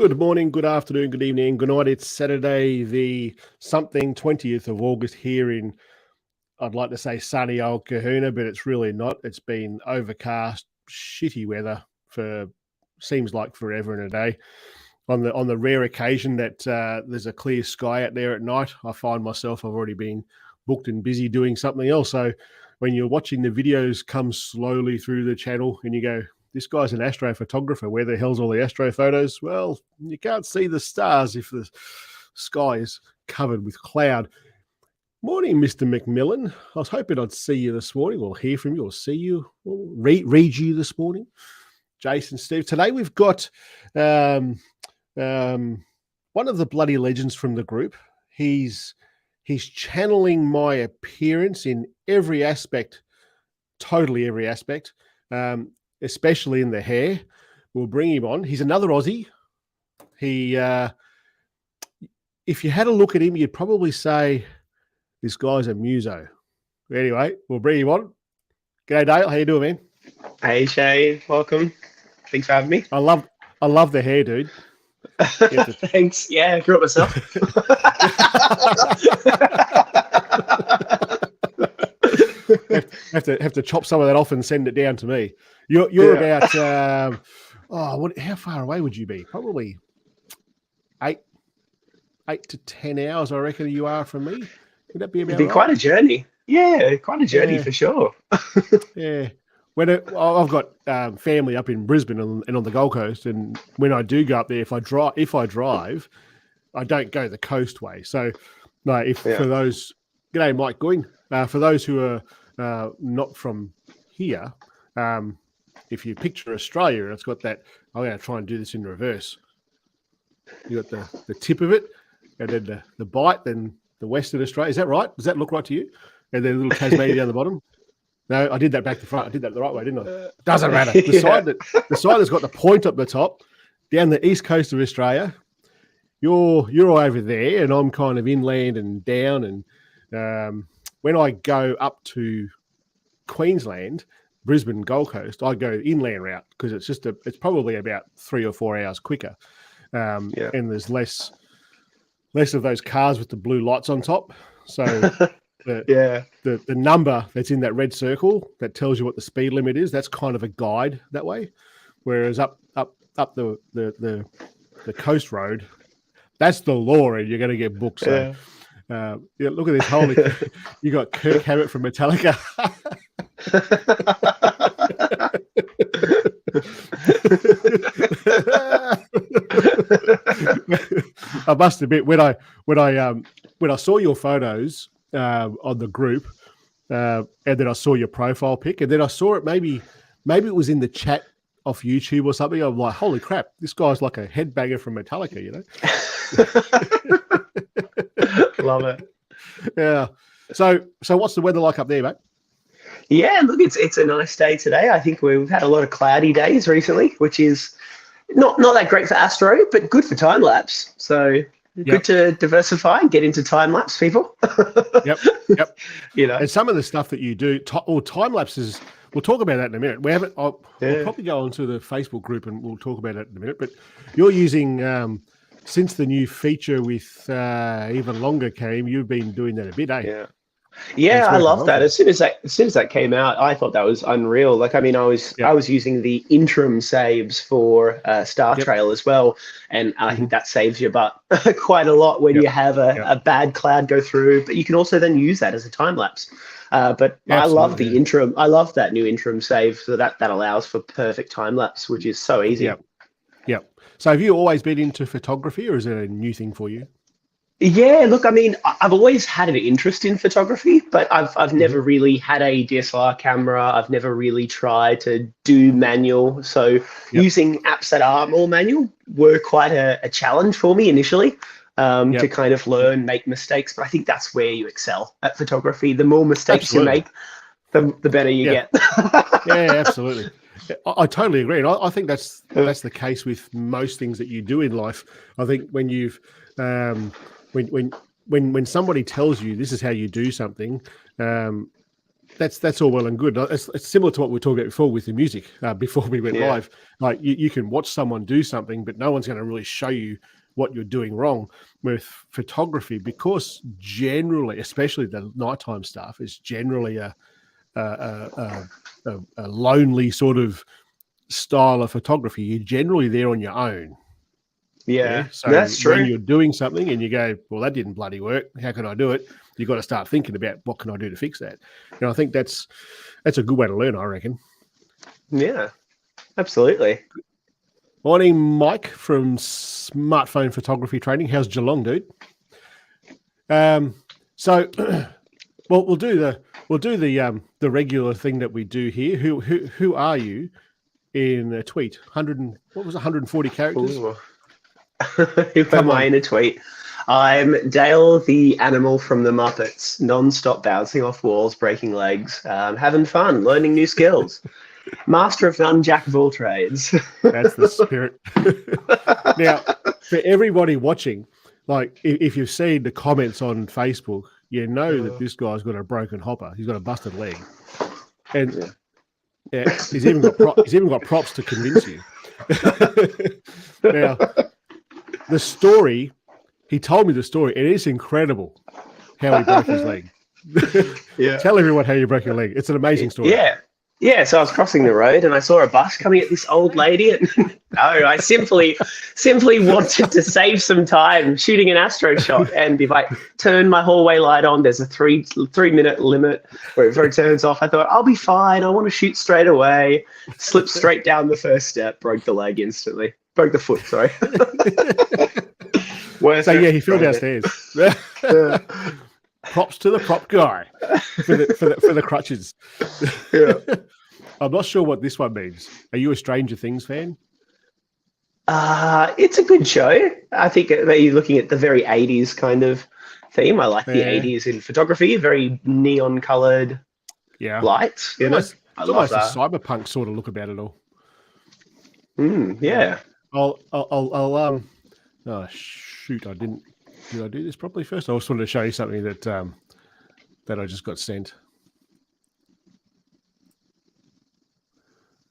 Good morning, good afternoon, good evening, good night. It's Saturday, the 20th of August here in, I'd like to say sunny old Kahuna, but it's really not. It's been overcast, shitty weather for seems like forever and a day. On the rare occasion that there's a clear sky out there at night, I find myself I've already been booked and busy doing something else. So when you're watching the videos come slowly through the channel and you go, this guy's an astrophotographer. Where the hell's all the astro photos? Well, you can't see the stars if the sky is covered with cloud. Morning, Mr. McMillan. I was hoping I'd see you this morning, or hear from you, or see you, or read you this morning. Jason, Steve. Today we've got one of the bloody legends from the group. He's channeling my appearance in every aspect, totally every aspect. Especially in the hair. We'll bring him on. He's another Aussie. He, if you had a look at him, you'd probably say this guy's a muso. Anyway, we'll bring him on. G'day, Dale. How you doing, man? Hey, Shane. Welcome. Thanks for having me. I love the hair, dude. Thanks. Yeah, I grew up myself. have to chop some of that off and send it down to me. You're about how far away would you be? Probably 8 to 10 hours, I reckon you are from me. Would that be about? It'd be right? quite a journey. Yeah, quite a journey for sure. Yeah. I've got family up in Brisbane and on the Gold Coast, and when I do go up there, if I drive, I don't go the coast way. So, no, for those, g'day, Mike Going. For those who are not from here, if you picture Australia, it's got that. I'm going to try and do this in reverse. You got the tip of it, and then the bite, then the Western Australia. Is that right? Does that look right to you? And then a little Tasmania down the bottom. No, I did that back to front. I did that the right way, didn't I? Doesn't matter. The side that's got the point up the top, down the east coast of Australia. You're over there, and I'm kind of inland and down. And when I go up to Queensland, Brisbane, Gold Coast, I go inland route because it's probably about 3 or 4 hours quicker, and there's less of those cars with the blue lights on top. So the number that's in that red circle that tells you what the speed limit is, that's kind of a guide that way. Whereas up the coast road, that's the law, and you're going to get booked. So, look at this holy. You got Kirk Hammett from Metallica. I must admit, when I saw your photos on the group, and then I saw your profile pic, and then I saw it maybe it was in the chat off YouTube or something. I'm like, holy crap, this guy's like a headbanger from Metallica, you know? Love it. Yeah. So what's the weather like up there, mate? Yeah, look, it's a nice day today. I think we've had a lot of cloudy days recently, which is not that great for astro, but good for time lapse. So good to diversify and get into time lapse, people. Yep. You know, and some of the stuff that you do, time lapses. We'll talk about that in a minute. We haven't. We'll probably go onto the Facebook group and we'll talk about it in a minute. But you're using since the new feature with even longer came. You've been doing that a bit, eh? Yeah, I love that. As soon as that came out, I thought that was unreal. Like, I mean, I was using the interim saves for Star Trail as well, and I think that saves your butt quite a lot when you have a bad cloud go through. But you can also then use that as a time lapse. But I love the interim. I love that new interim save, so that allows for perfect time lapse, which is so easy. Yep. So have you always been into photography, or is it a new thing for you? Yeah, look, I mean, I've always had an interest in photography, but I've never really had a DSLR camera. I've never really tried to do manual. So using apps that are more manual were quite a challenge for me initially to kind of learn, make mistakes. But I think that's where you excel at photography. The more mistakes you make, the better you get. Yeah, absolutely. I totally agree. And I think that's the case with most things that you do in life. I think when you've when somebody tells you this is how you do something, that's all well and good. It's similar to what we were talking about before with the music. Before we went live, like you can watch someone do something, but no one's going to really show you what you're doing wrong. With photography, because generally, especially the nighttime stuff, is generally a lonely sort of style of photography. You're generally there on your own. Yeah, so that's true. When you're doing something and you go, well, that didn't bloody work. How can I do it? You've got to start thinking about what can I do to fix that. And I think that's a good way to learn, I reckon. Yeah, absolutely. Morning, Mike from Smartphone Photography Training. How's Geelong, dude? So, well, we'll do the regular thing that we do here. Who are you in a tweet? 140 characters. Ooh. Who am I in a tweet? I'm Dale, the animal from the Muppets, non-stop bouncing off walls, breaking legs, having fun, learning new skills. Master of none, jack of all trades. That's the spirit. Now, for everybody watching, like if you've seen the comments on Facebook, you know that this guy's got a broken hopper. He's got a busted leg, and he's even got props to convince you. Now, the story, he told me the story, and it's incredible how he broke his leg. Tell everyone how you broke your leg. It's an amazing story. Yeah, so I was crossing the road and I saw a bus coming at this old lady. And no, I simply wanted to save some time shooting an astro shot. And if I turn my hallway light on, there's a three-minute limit where it turns off. I thought, I'll be fine. I want to shoot straight away. Slipped straight down the first step, broke the leg instantly. Broke the foot, sorry. So yeah, he fell downstairs. Props to the prop guy for the crutches. Yeah. I'm not sure what this one means. Are you a Stranger Things fan? It's a good show. I think that you're looking at the very 80s kind of theme. I like the 80s in photography, very neon colored lights. You know? It's almost a cyberpunk sort of look about it all. Yeah. Oh shoot! Did I do this properly first? I just wanted to show you something that I just got sent.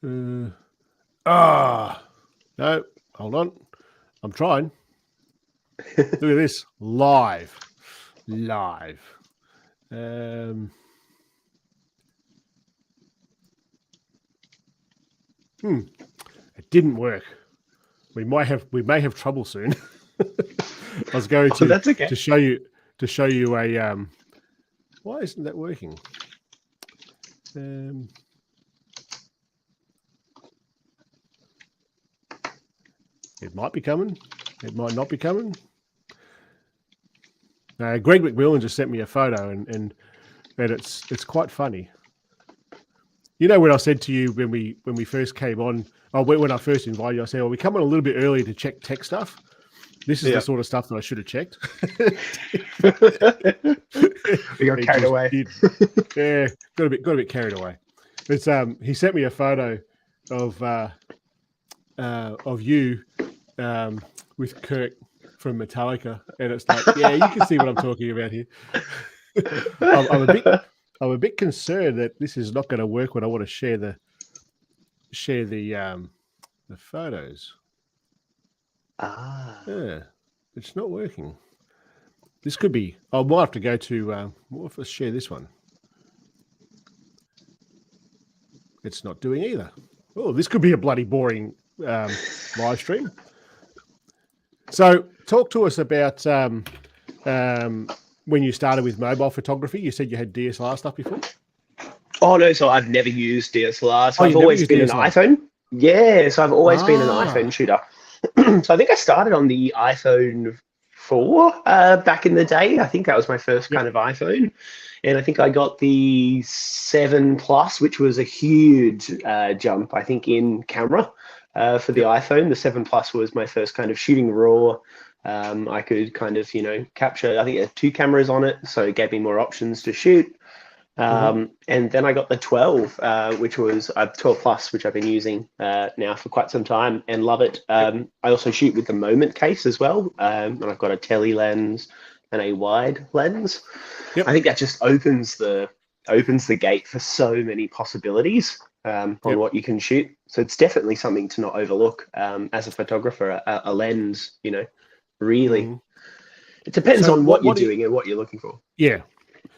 No, hold on. I'm trying. Look at this. Live. It didn't work. We may have trouble soon. I was going to show you a why isn't that working? It might be coming. It might not be coming. Greg McMillan just sent me a photo, and it's quite funny. You know, when I said to you when we first came on, when I first invited you, I said, "Well, we come on a little bit early to check tech stuff." This is the sort of stuff that I should have checked. We got carried away. Got a bit carried away. It's he sent me a photo of you with Kirk from Metallica, and it's like, yeah, you can see what I'm talking about here. I'm a bit concerned that this is not going to work when I want to share the photos. Yeah, it's not working. This could be. I might have to go to. What if I share this one? It's not doing either. Oh, this could be a bloody boring live stream. So, talk to us about when you started with mobile photography. You said you had DSLR stuff before. Oh no, so I've never used DSLR. So I've always been an iPhone. Yeah, so I've always been an iPhone shooter. So I think I started on the iPhone 4 back in the day. I think that was my first kind of iPhone. And I think I got the 7 Plus, which was a huge jump, I think, in camera for the iPhone. The 7 Plus was my first kind of shooting RAW. I could kind of, capture, I think it had 2 cameras on it. So it gave me more options to shoot. And then I got the 12, which was 12 Plus, which I've been using now for quite some time and love it. I also shoot with the Moment case as well. And I've got a tele lens and a wide lens. I think that just opens the opens the gate for so many possibilities on what you can shoot. So it's definitely something to not overlook as a photographer. A lens, really. It depends on what you're doing and what you're looking for. Yeah.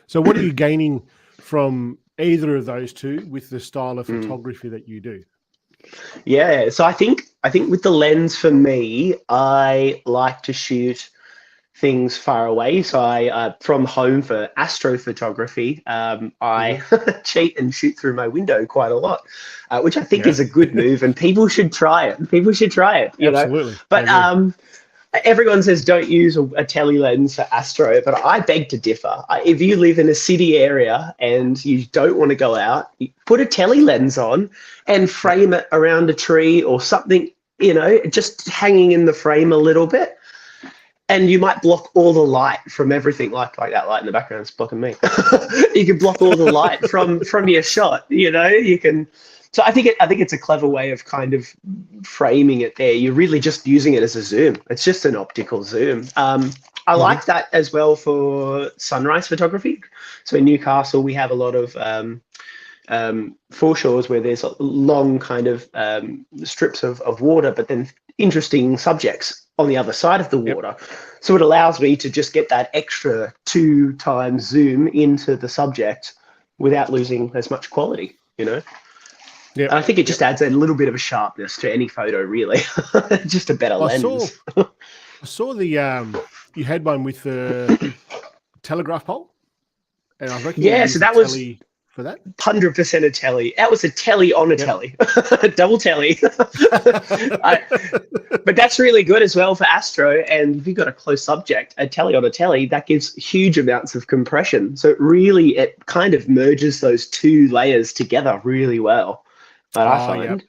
So what are you gaining from either of those two with the style of photography that you do? Yeah, so I think with the lens, for me, I like to shoot things far away. So I from home for astrophotography, I cheat and shoot through my window quite a lot, which I think is a good move, and people should try it. Absolutely. But everyone says don't use a tele lens for astro, but I beg to differ. If you live in a city area and you don't want to go out, put a tele lens on and frame it around a tree or something, just hanging in the frame a little bit. And you might block all the light from everything, like that light in the background is blocking me. You can block all the light from your shot. You can. So I think it's a clever way of kind of framing it there. You're really just using it as a zoom. It's just an optical zoom. I like that as well for sunrise photography. So in Newcastle, we have a lot of foreshores where there's long kind of strips of water, but then interesting subjects on the other side of the water. So it allows me to just get that extra 2 times zoom into the subject without losing as much quality, Yeah, and I think it just adds a little bit of a sharpness to any photo, really. Just a better lens. I saw the you had one with the telegraph pole, and I reckon so that was for that 100% a telly. That was a telly on a telly, double telly. But that's really good as well for astro. And if you've got a close subject, a telly on a telly, that gives huge amounts of compression. So it kind of merges those 2 layers together really well. But I find,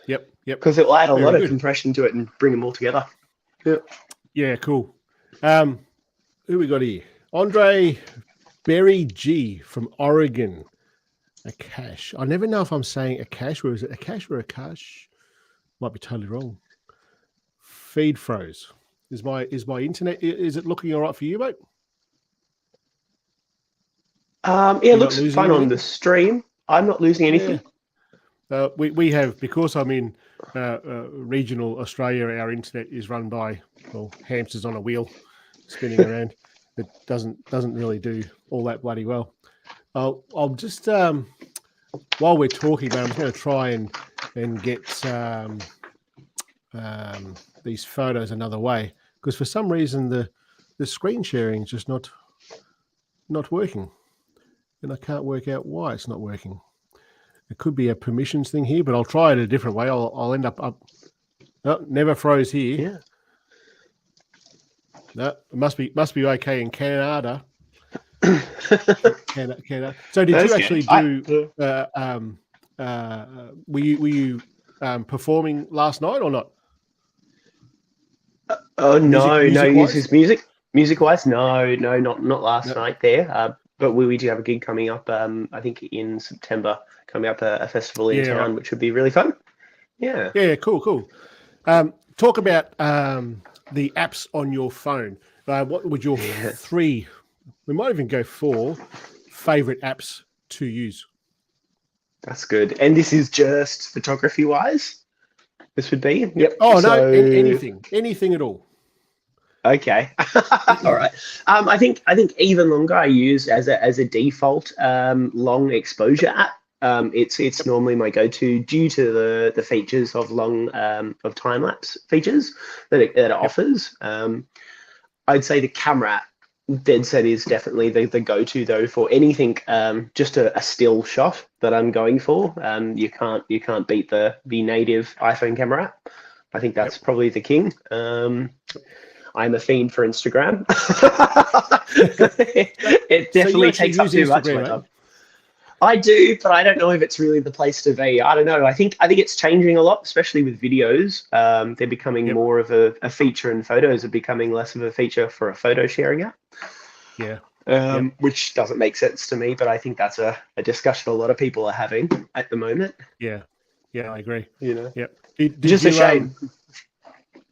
yep, because it will add a lot of compression to it and bring them all together. Yeah, cool. Who we got here? Andre Berry G from Oregon. A cache. I never know if I'm saying a cache, or is it a cache or a cache? Might be totally wrong. Feed froze. Is my internet? Is it looking all right for you, mate? It looks fine on the stream. I'm not losing anything. Yeah. We have, because I'm in regional Australia, our internet is run by hamsters on a wheel spinning around. It doesn't really do all that bloody well. I'll just while we're talking, man, I'm just going to try and get these photos another way, because for some reason the screen sharing is just not working, and I can't work out why it's not working. It could be a permissions thing here, but I'll try it a different way. I'll end up. No, never froze here. Yeah. No, it must be okay in Canada. Canada. So did you actually do? Were you performing last night or not? Oh no, music wise, no, not last night there. But we do have a gig coming up. I think in September, coming up a festival in town, which would be really fun. Yeah. Yeah. Cool. Talk about the apps on your phone. What would your 3? We might even go 4 favorite apps to use. That's good. And this is just photography wise. This would be. Yep. Oh no, anything at all. Okay. All right. I think Even Longer I use as a default long exposure app. It's normally my go-to due to the features of long of time lapse features that it offers. I'd say the camera app dead set is definitely the go-to though for anything just a still shot that I'm going for. You can't beat the native iPhone camera app. I think that's probably the king. I'm a fiend for Instagram. It definitely takes up too much of my time. I do, but I don't know if it's really the place to be. I don't know. I think it's changing a lot, especially with videos. They're becoming more of a feature, and photos are becoming less of a feature for a photo sharing app. Yeah. Which doesn't make sense to me, but I think that's a discussion a lot of people are having at the moment. Yeah, I agree. Yep. Just a shame.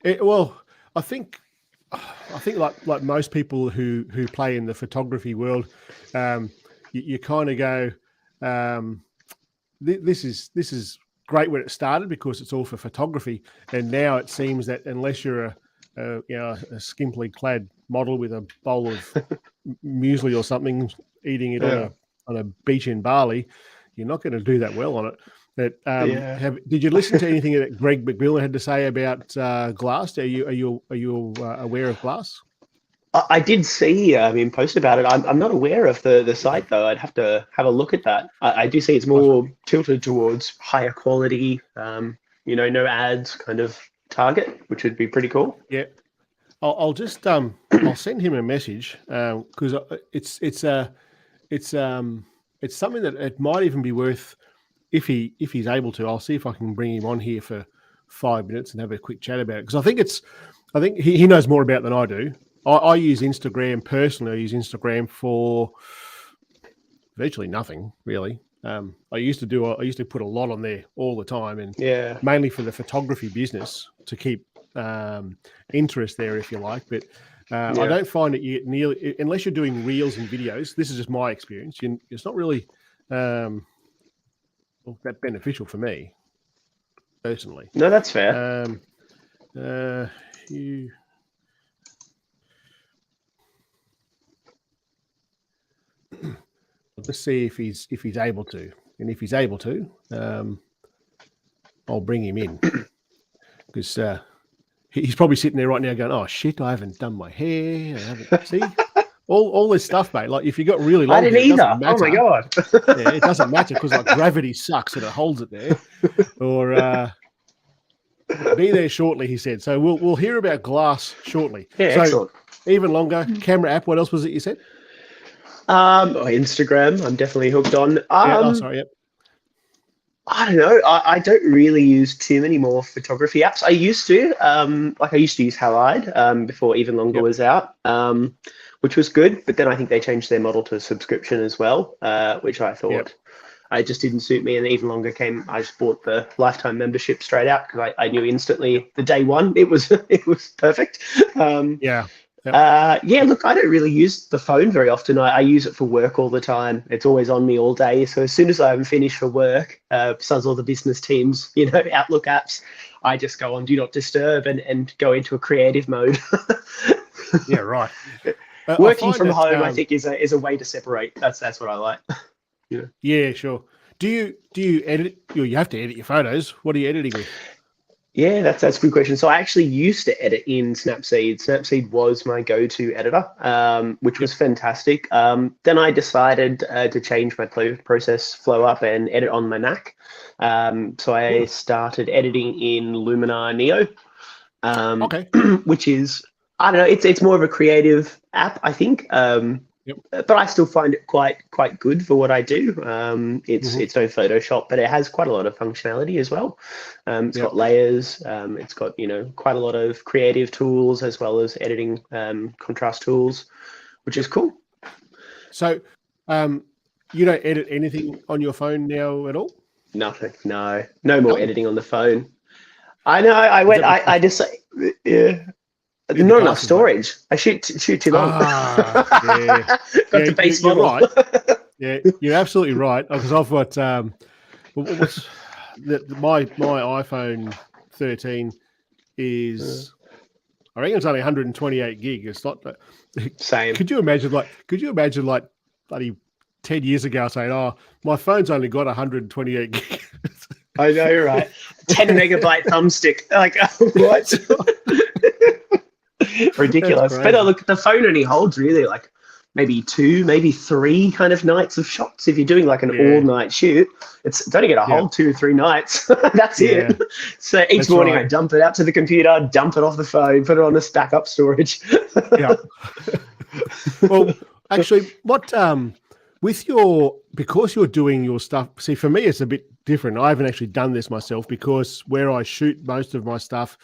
I think like most people who play in the photography world, you kind of go, this is great when it started because it's all for photography, and now it seems that unless you're a skimpily clad model with a bowl of muesli or something, eating it on a beach in Bali, you're not going to do that well on it. But did you listen to anything that Greg McMillan had to say about glass? Are you aware of glass? I did see him post about it. I'm not aware of the site though. I'd have to have a look at that. I do see it's more tilted towards higher quality, no ads kind of target, which would be pretty cool. Yeah, I'll just I'll send him a message because it's something that it might even be worth if he's able to. I'll see if I can bring him on here for 5 minutes and have a quick chat about it, because I think he knows more about it than I do. I use Instagram personally. I use Instagram for virtually nothing, really. I used to put a lot on there all the time, and mainly for the photography business to keep interest there, if you like. But I don't find it yet nearly, unless you're doing reels and videos. This is just my experience. It's not really that beneficial for me personally. No, that's fair. Let's see if he's able to, and if he's able to, I'll bring him in, because he's probably sitting there right now going, "Oh shit, I haven't done my hair. I haven't see all this stuff, mate. Like if you got really long, I didn't either. Oh my god, yeah, it doesn't matter because like gravity sucks and it holds it there, or." Be there shortly, he said. So we'll hear about glass shortly. Yeah, so excellent. Even longer camera app. What else was it you said? Instagram. I'm definitely hooked on. Yep. I don't know. I don't really use too many more photography apps. I used to. I used to use Halide before Even Longer was out, which was good. But then I think they changed their model to subscription as well, which I thought. It just didn't suit me, and Even Longer came. I just bought the lifetime membership straight out because I knew instantly the day one it was perfect. Look, I don't really use the phone very often. I use it for work all the time. It's always on me all day. So as soon as I'm finished for work, besides all the business teams, Outlook apps, I just go on Do Not Disturb and go into a creative mode. Yeah, right. Working from home, I think, is a way to separate. That's what I like. Yeah, sure. Do you edit? You have to edit your photos. What are you editing with? Yeah, that's a good question. So I actually used to edit in Snapseed. Snapseed was my go-to editor, which was fantastic. Then I decided to change my process flow up and edit on my Mac. So I started editing in Luminar Neo, which is, I don't know, it's more of a creative app, I think. But I still find it quite good for what I do. It's no Photoshop, but it has quite a lot of functionality as well. It's got layers. It's got quite a lot of creative tools as well as editing contrast tools, which is cool. So, you don't edit anything on your phone now at all? Nothing. No more editing on the phone. I know. I just not enough storage. I shoot too long. Got the base model. Right. Yeah, you're absolutely right. Because I've got my iPhone 13 is, I reckon it's only 128 gig. It's not same. Could you imagine like bloody 10 years ago saying, "Oh, my phone's only got 128 gig." I know, you're right. 10 megabyte thumbstick. Like what? Ridiculous. But look, the phone only holds really like maybe 2, maybe 3 kind of nights of shots. If you're doing like an all-night shoot, it's only going to hold 2 or 3 nights. That's it. So each morning I dump it out to the computer, dump it off the phone, put it on a backup storage. Well, actually, what because you're doing your stuff. See, for me, it's a bit different. I haven't actually done this myself because where I shoot most of my stuff,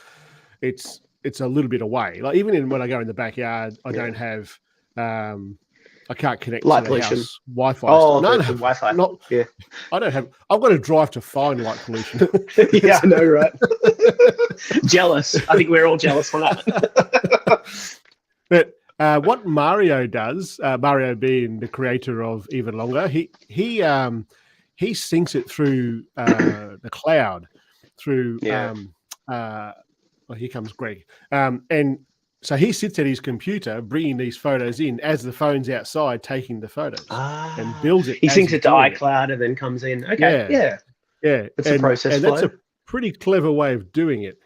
it's a little bit away. Like even when I go in the backyard, I don't have, I can't connect light to the pollution. house Wi-Fi. Oh, no, Wi-Fi. I don't have. I've got to drive to find light pollution. Yeah, I know, right? Jealous. I think we're all jealous on that. But What Mario does, Mario being the creator of Even Longer, he syncs it through the cloud, through well, here comes Greg, and so he sits at his computer bringing these photos in as the phone's outside taking the photos and builds it. He syncs it to iCloud and then comes in. Okay, yeah. It's a process flow. That's a pretty clever way of doing it.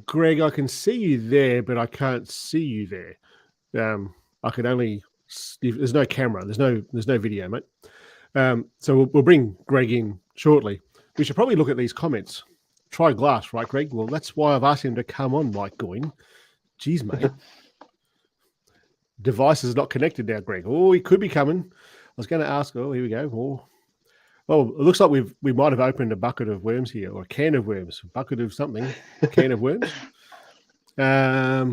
Greg, I can see you there, but I can't see you there. I can only. There's no camera. There's no video, mate. So we'll bring Greg in shortly. We should probably look at these comments. Try glass, right, Greg? Well, that's why I've asked him to come on, Mike Goyne. Jeez, mate. Device is not connected now, Greg. Oh, he could be coming. I was going to ask. Oh, here we go. Oh, well, it looks like we might have opened a bucket of worms here, or a can of worms, a bucket of something, a can of worms. Yeah,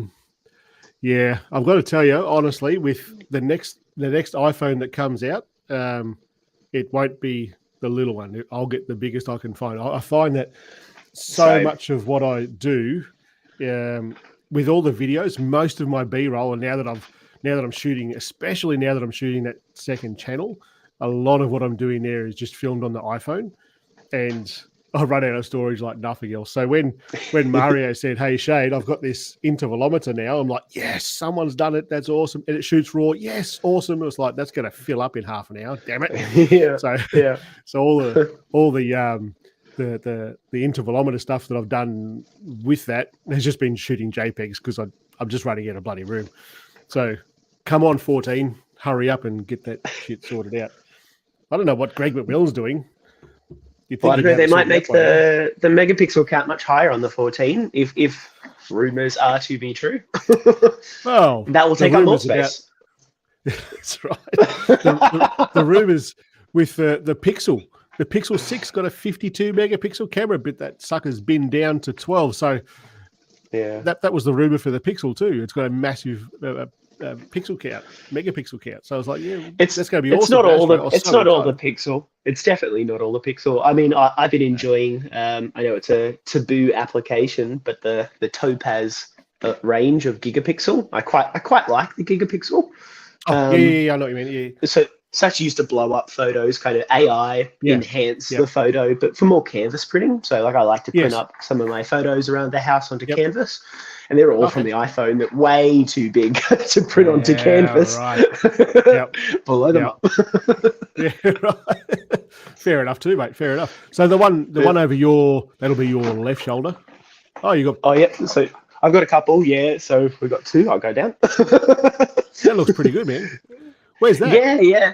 I've got to tell you honestly, with the next iPhone that comes out, it won't be the little one. I'll get the biggest I can find. I find that so much of what I do, with all the videos, most of my B-roll, and now that I'm shooting, especially now that I'm shooting that second channel, a lot of what I'm doing there is just filmed on the iPhone, and I run out of storage like nothing else. So when Mario said, "Hey Shade, I've got this intervalometer now," I'm like, "Yes, someone's done it. That's awesome." And it shoots RAW. Yes, awesome. It was like, that's going to fill up in half an hour. Damn it. Yeah. So all the intervalometer stuff that I've done with that has just been shooting JPEGs because I'm just running out of bloody room. So come on, 14, hurry up and get that shit sorted out. I don't know what Greg McMillan's doing. Well, I don't know. They might make the megapixel count much higher on the 14 if rumors are to be true. Well, that will take up more space. That's right. The rumors with the Pixel. The Pixel 6 got a 52 megapixel camera, but that sucker's been down to 12. So yeah, that was the rumor for the Pixel too. It's got a massive pixel count, megapixel count. So I was like, yeah, that's going to be awesome. It's not all the Pixel. It's definitely not all the Pixel. I mean, I've been enjoying. I know it's a taboo application, but the Topaz range of gigapixel, I quite like the gigapixel. Yeah, I know what you mean. Yeah. So it's actually used to blow up photos, kind of AI enhance the photo, but for more canvas printing. So like I like to print up some of my photos around the house onto canvas, and they're all from the iPhone. That way too big to print onto canvas. Right. Yep. Blow them up. Yeah, right. Fair enough too, mate. Fair enough. So the one over that'll be your left shoulder. Oh, you got. Oh yeah. So I've got a couple. Yeah. So we've got two. I'll go down. That looks pretty good, man. Where's that? Yeah.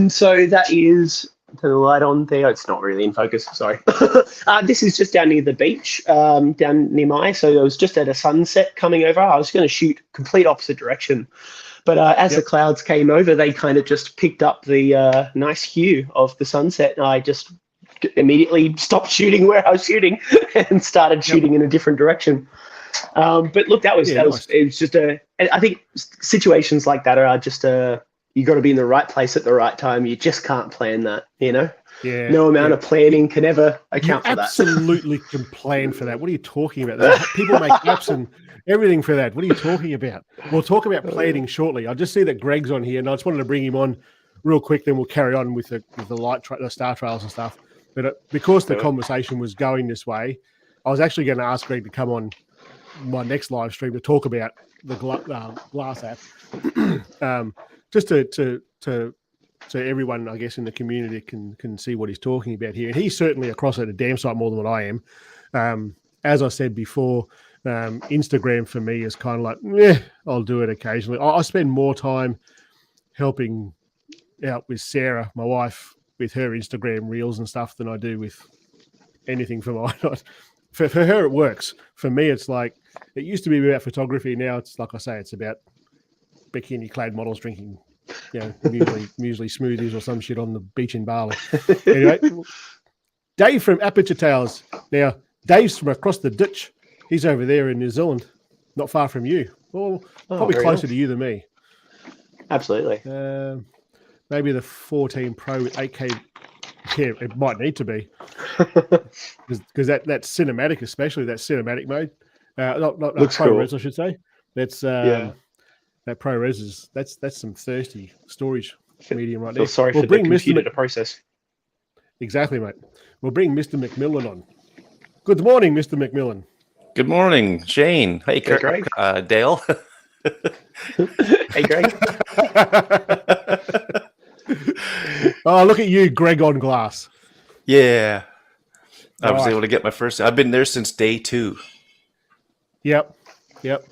So that is the light on there. It's not really in focus. Sorry. This is just down near the beach, down near so I was just at a sunset coming over. I was going to shoot complete opposite direction, but as the clouds came over, they kind of just picked up the nice hue of the sunset, and I just immediately stopped shooting where I was shooting and started shooting in a different direction. But look, it was just I think situations like that are just you got to be in the right place at the right time. You just can't plan that, Yeah. No amount of planning can ever account for that. Absolutely can plan for that. What are you talking about? People make apps and everything for that. What are you talking about? We'll talk about planning shortly. I just see that Greg's on here, and I just wanted to bring him on real quick. Then we'll carry on with the star trails and stuff. But because the conversation was going this way, I was actually going to ask Greg to come on my next live stream to talk about the Glass app. Just to everyone, I guess, in the community can see what he's talking about here. And he's certainly across it a damn sight more than what I am. As I said before, Instagram for me is kind of like, I'll do it occasionally. I spend more time helping out with Sarah, my wife, with her Instagram reels and stuff than I do with anything for mine. For her, it works. For me, it's like, it used to be about photography. Now it's like I say, it's about bikini-clad models drinking, muesli smoothies or some shit on the beach in Bali. Anyway, Dave from Aperture Towers. Now, Dave's from across the ditch. He's over there in New Zealand, not far from you. Well, probably closer to you than me. Absolutely. Maybe the 14 Pro with 8K. Yeah, it might need to be. Because that cinematic, especially that cinematic mode. Not looks ProRes, cool. I should say. That's Yeah. that ProRes is that's some thirsty storage medium right Feel there. sorry We'll for the bring computer to process. Exactly, mate. We'll bring Mr. McMillan on. Good morning, Mr. McMillan. Good morning, Shane. Hey, Greg. Dale. Hey, Greg. Oh, look at you, Greg on glass. Yeah. I was Right. able to get my first. I've been there since day 2. Yep. Mate,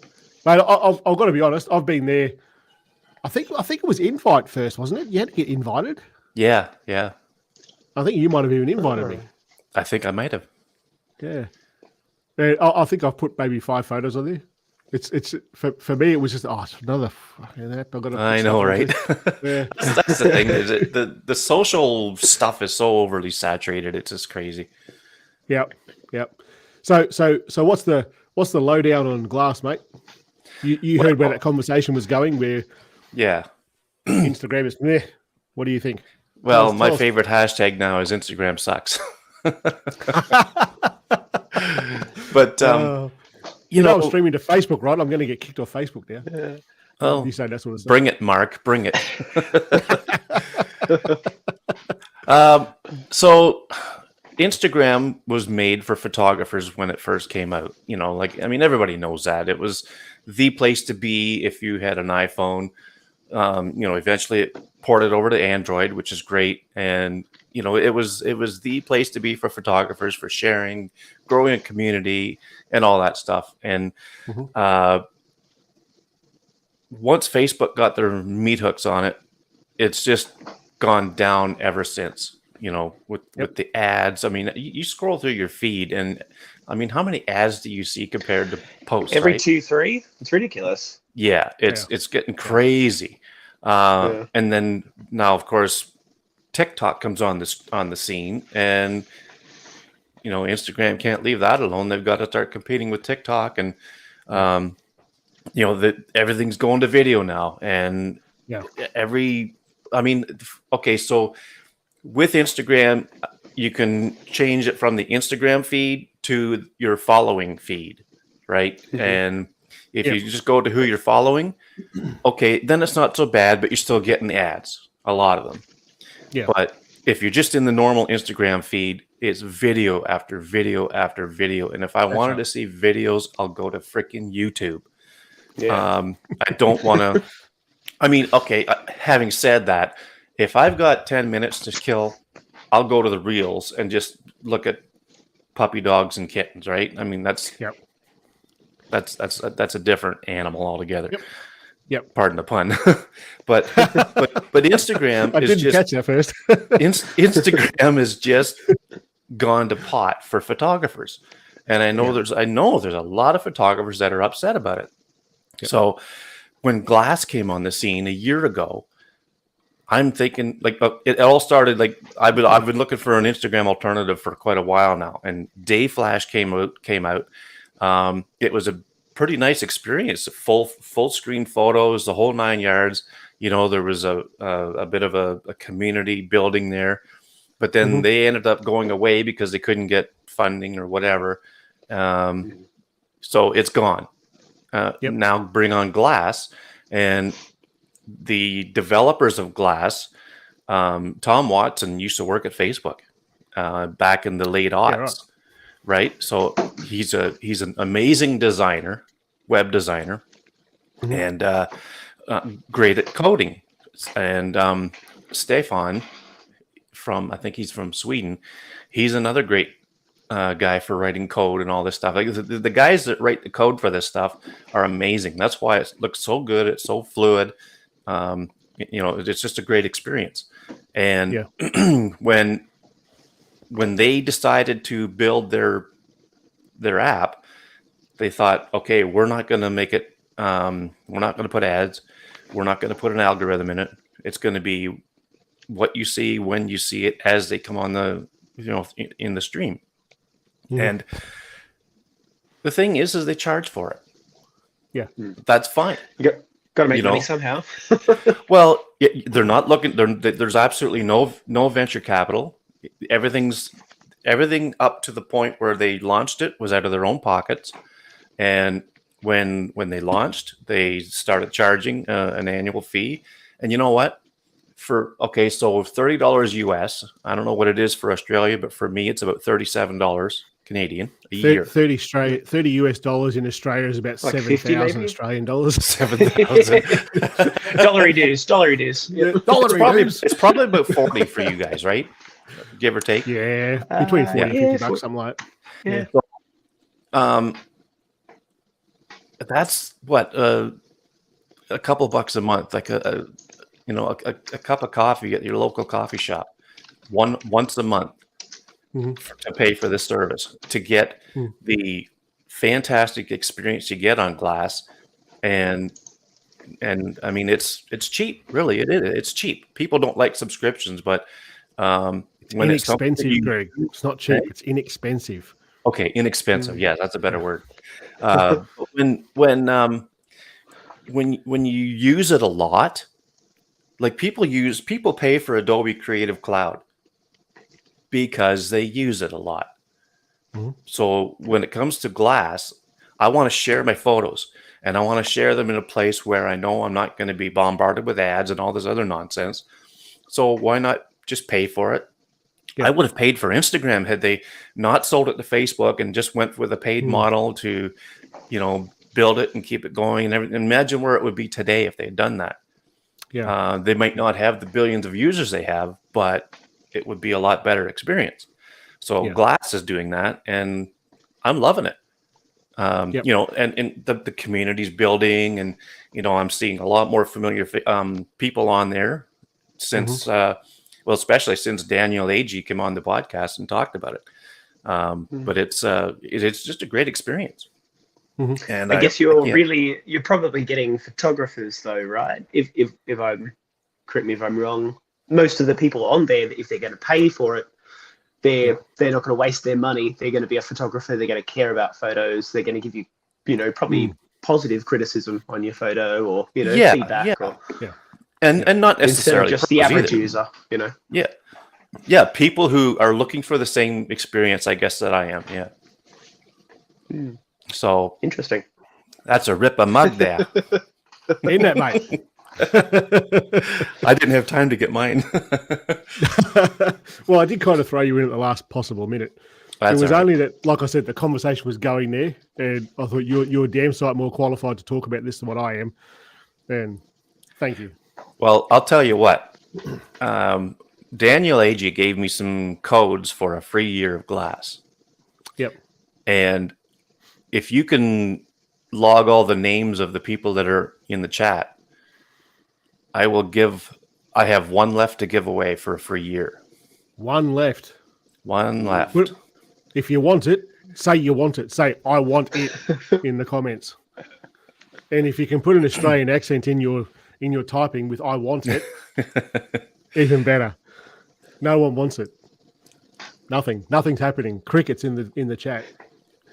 I've got to be honest. I've been there. I think it was invite first, wasn't it? You had to get invited. Yeah. I think you might have even invited me. I think I might have. Yeah. I think I've put maybe 5 photos on there. It's for me. It was just it's another fucking app. I know, right? Yeah. That's the thing. Is it the social stuff is so overly saturated? It's just crazy. Yep. So what's the lowdown on glass, mate? You heard where that conversation was going. Where Instagram is meh. What do you think? Well, my favorite hashtag now is Instagram sucks. But you know, I'm streaming to Facebook, right? I'm going to get kicked off Facebook now. Yeah. Oh, you say that's what it's. Bring it, Mark. Bring it. So Instagram was made for photographers when it first came out. You know, like, I mean, everybody knows that. It was the place to be if you had an iPhone. You know, eventually it ported over to Android, which is great. And, you know, it was the place to be for photographers, for sharing, growing a community and all that stuff. And once Facebook got their meat hooks on it, it's just gone down ever since. You know, with the ads. I mean, you scroll through your feed, and I mean, how many ads do you see compared to posts? Every right? 2-3. It's ridiculous. Yeah, it's getting crazy. And then now, of course, TikTok comes on the scene, and you know, Instagram can't leave that alone. They've got to start competing with TikTok, and you know, that everything's going to video now, and okay, so with Instagram, you can change it from the Instagram feed to your following feed, right? And if you just go to who you're following, okay, then it's not so bad, but you're still getting ads, a lot of them. Yeah. But if you're just in the normal Instagram feed, it's video after video after video. And if I wanted to see videos, I'll go to freaking YouTube. Yeah. I don't want to. I mean, okay, having said that, if I've got 10 minutes to kill, I'll go to the Reels and just look at puppy dogs and kittens, right? I mean, that's a different animal altogether. Yep. Pardon the pun. but Instagram I didn't catch that first. Instagram is just gone to pot for photographers. And I know there's a lot of photographers that are upset about it. Yep. So when Glass came on the scene a year ago, I'm thinking, like, it all started, like, I've been looking for an Instagram alternative for quite a while now, and Day Flash came out. It was a pretty nice experience, full screen photos, the whole 9 yards. You know, there was a bit of a community building there, but then they ended up going away because they couldn't get funding or whatever. So it's gone. Now bring on Glass, and the developers of Glass, Tom Watson used to work at Facebook back in the late aughts, right? So he's an amazing designer, web designer, and great at coding. And Stefan I think he's from Sweden. He's another great guy for writing code and all this stuff. Like the guys that write the code for this stuff are amazing. That's why it looks so good. It's so fluid. You know, it's just a great experience. And when they decided to build their app, they thought, okay, we're not going to make it. We're not going to put ads. We're not going to put an algorithm in it. It's going to be what you see when you see it as they come on in the stream. And the thing is they charge for it. Yeah, that's fine. Got to make money somehow. Well, they're not looking. There's absolutely no venture capital. Everything up to the point where they launched it was out of their own pockets, and when they launched, they started charging an annual fee. And you know what? So $30 US. I don't know what it is for Australia, but for me, it's about $37 Canadian a year. 30 US dollars in Australia is about like 7,000 Australian dollars. 7,000. Dollary dues. Yeah, It's probably about 40 for you guys, right? Give or take. Yeah, between 40 and 50 bucks, something like that. Yeah. That's what a couple bucks a month, like a cup of coffee at your local coffee shop, once a month, to pay for this service, to get the fantastic experience you get on Glass, and I mean it's cheap, really. It's cheap. People don't like subscriptions, but when inexpensive, Greg. It's not cheap. It's inexpensive. Okay, inexpensive. Yeah, that's a better word. When you use it a lot, like people pay for Adobe Creative Cloud because they use it a lot. So when it comes to Glass, I want to share my photos, and I want to share them in a place where I know I'm not going to be bombarded with ads and all this other nonsense. So why not just pay for it? Yeah. I would have paid for Instagram had they not sold it to Facebook and just went with a paid model to, build it and keep it going and everything. Imagine where it would be today if they had done that. Yeah, they might not have the billions of users they have, but it would be a lot better experience. So Glass is doing that, and I'm loving it. And the community's building, and I'm seeing a lot more familiar people on there since, especially since Daniel Agee came on the podcast and talked about it. But it's just a great experience. And I guess you're probably getting photographers though, right? If I'm, correct me if I'm wrong, most of the people on there, if they're going to pay for it, they're not going to waste their money. They're going to be a photographer. They're going to care about photos. They're going to give you, probably positive criticism on your photo or, feedback. And not necessarily just the average user, Yeah. People who are looking for the same experience, I guess, that I am. Yeah. So interesting. That's a rip a mug there. Ain't that, mate? I didn't have time to get mine. Well, I did kind of throw you in at the last possible minute. It was only that, like I said, the conversation was going there, and I thought you're a damn sight more qualified to talk about this than what I am. And thank you. Well, I'll tell you what. Daniel Agee gave me some codes for a free year of Glass. Yep. And if you can log all the names of the people that are in the chat, I have one left to give away for a free year. One left. Well, if you want it, say you want it. Say, I want it in the comments. And if you can put an Australian accent in your typing with I want it, even better. No one wants it. Nothing's happening. Crickets in the chat.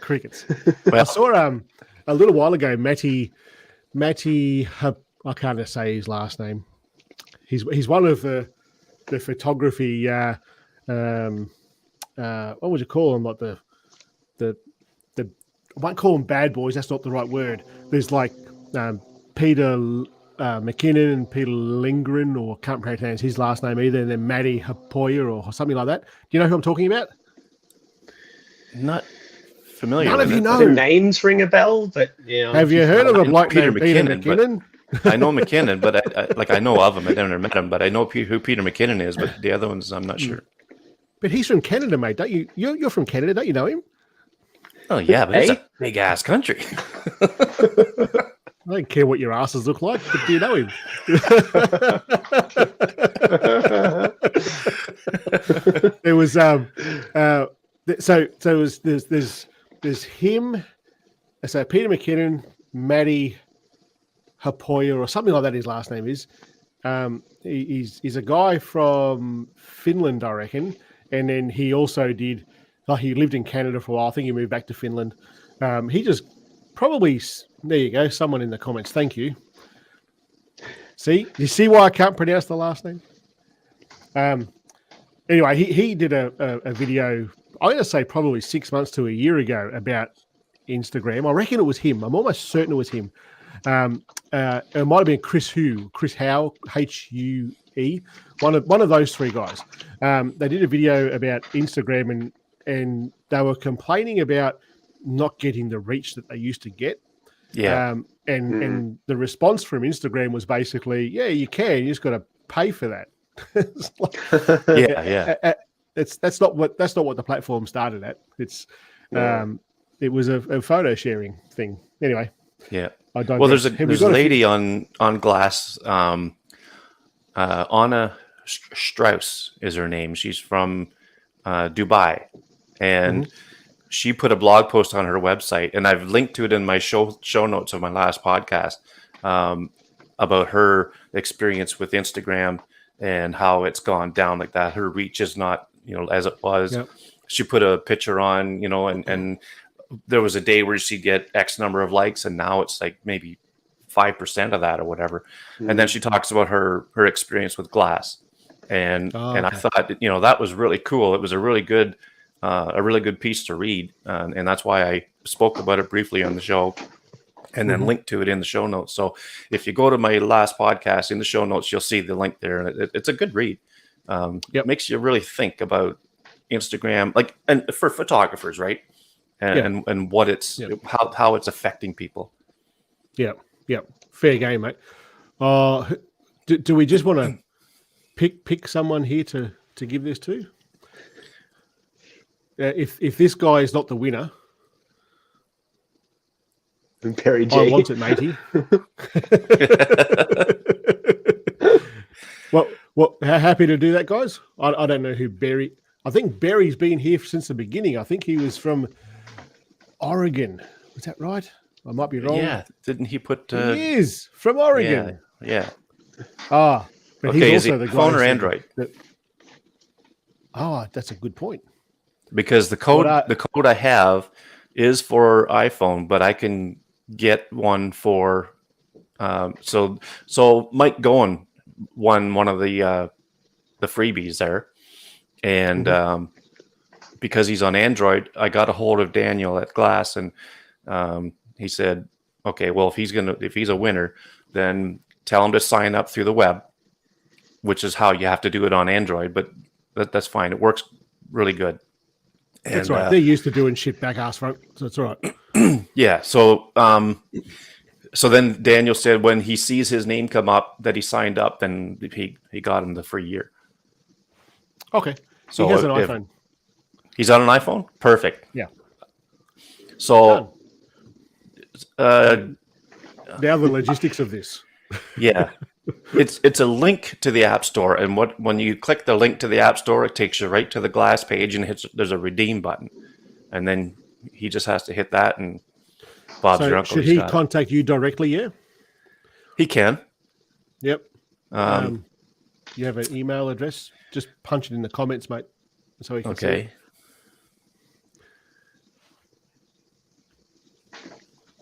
Crickets. Well, I saw a little while ago Matty I can't say his last name. He's one of the photography what would you call them, like the I won't call them bad boys, that's not the right word. There's like Peter McKinnon and Peter Lindgren, or can't pronounce his last name either, and then Matty Hapoya or something like that. Do you know who I'm talking about? Not familiar. None of you know. The names ring a bell, but have you heard of a bloke named Peter McKinnon? I know McKinnon, but I know of him. I've never met him, but I know who Peter McKinnon is. But the other ones, I'm not sure. But he's from Canada, mate. Don't you? You're from Canada, don't you know him? Oh yeah, but it's a big ass country. I don't care what your asses look like, but do you know him? There was there's him. So Peter McKinnon, Matty Hapoya, or something like that. His last name is. He's a guy from Finland, I reckon, and then he also did. He lived in Canada for a while. I think he moved back to Finland. He just probably. There you go. Someone in the comments. Thank you. See, you see why I can't pronounce the last name? Anyway, he did a video, I'm going to say probably 6 months to a year ago, about Instagram. I reckon it was him. I'm almost certain it was him. It might have been Chris Howe, H-U-E, one of those three guys. They did a video about Instagram and they were complaining about not getting the reach that they used to get. Yeah. And the response from Instagram was basically, yeah, you can. You just got to pay for that. It's like, that's not what the platform started at. It's it was a photo sharing thing. Anyway. Yeah. There's a lady on Glass, Anna Strauss is her name. She's from Dubai, and she put a blog post on her website, and I've linked to it in my show notes of my last podcast about her experience with Instagram and how it's gone down like that. Her reach is not, as it was. Yep. She put a picture on, and there was a day where she'd get X number of likes, and now it's like maybe 5% of that or whatever. And then she talks about her experience with Glass, and I thought, that was really cool. It was a really good piece to read, and that's why I spoke about it briefly on the show, and then linked to it in the show notes. So if you go to my last podcast in the show notes, you'll see the link there, and it's a good read. It makes you really think about Instagram, and for photographers, right? And what it's how it's affecting people. Yeah, fair game, mate. Do we just want to pick someone here to give this to? If this guy is not the winner, Barry G. I want it, matey. Well, how happy to do that, guys. I don't know who Barry. I think Barry's been here since the beginning. I think he was from Oregon. Was that right? I might be wrong. Yeah, didn't he put? He is from Oregon. Yeah. But okay, he's also the phone or Android? That's a good point. Because the code I have is for iPhone, but I can get one for. So Mike Goen won one of the freebies there, and because he's on Android, I got a hold of Daniel at Glass, and he said, "Okay, well, if he's a winner, then tell him to sign up through the web, which is how you have to do it on Android. But that's fine; it works really good." That's right. They're used to doing shit back ass front, so it's all right. Yeah. So then Daniel said when he sees his name come up that he signed up, then he got him the free year. Okay. So he has an iPhone. He's on an iPhone? Perfect. Yeah. So now the logistics of this. Yeah. It's a link to the App Store, and when you click the link to the App Store, it takes you right to the Glass page, and there's a redeem button, and then he just has to hit that, and Bob's your uncle. Should he contact you directly? Yeah, he can. Yep. You have an email address? Just punch it in the comments, mate, so he can see it.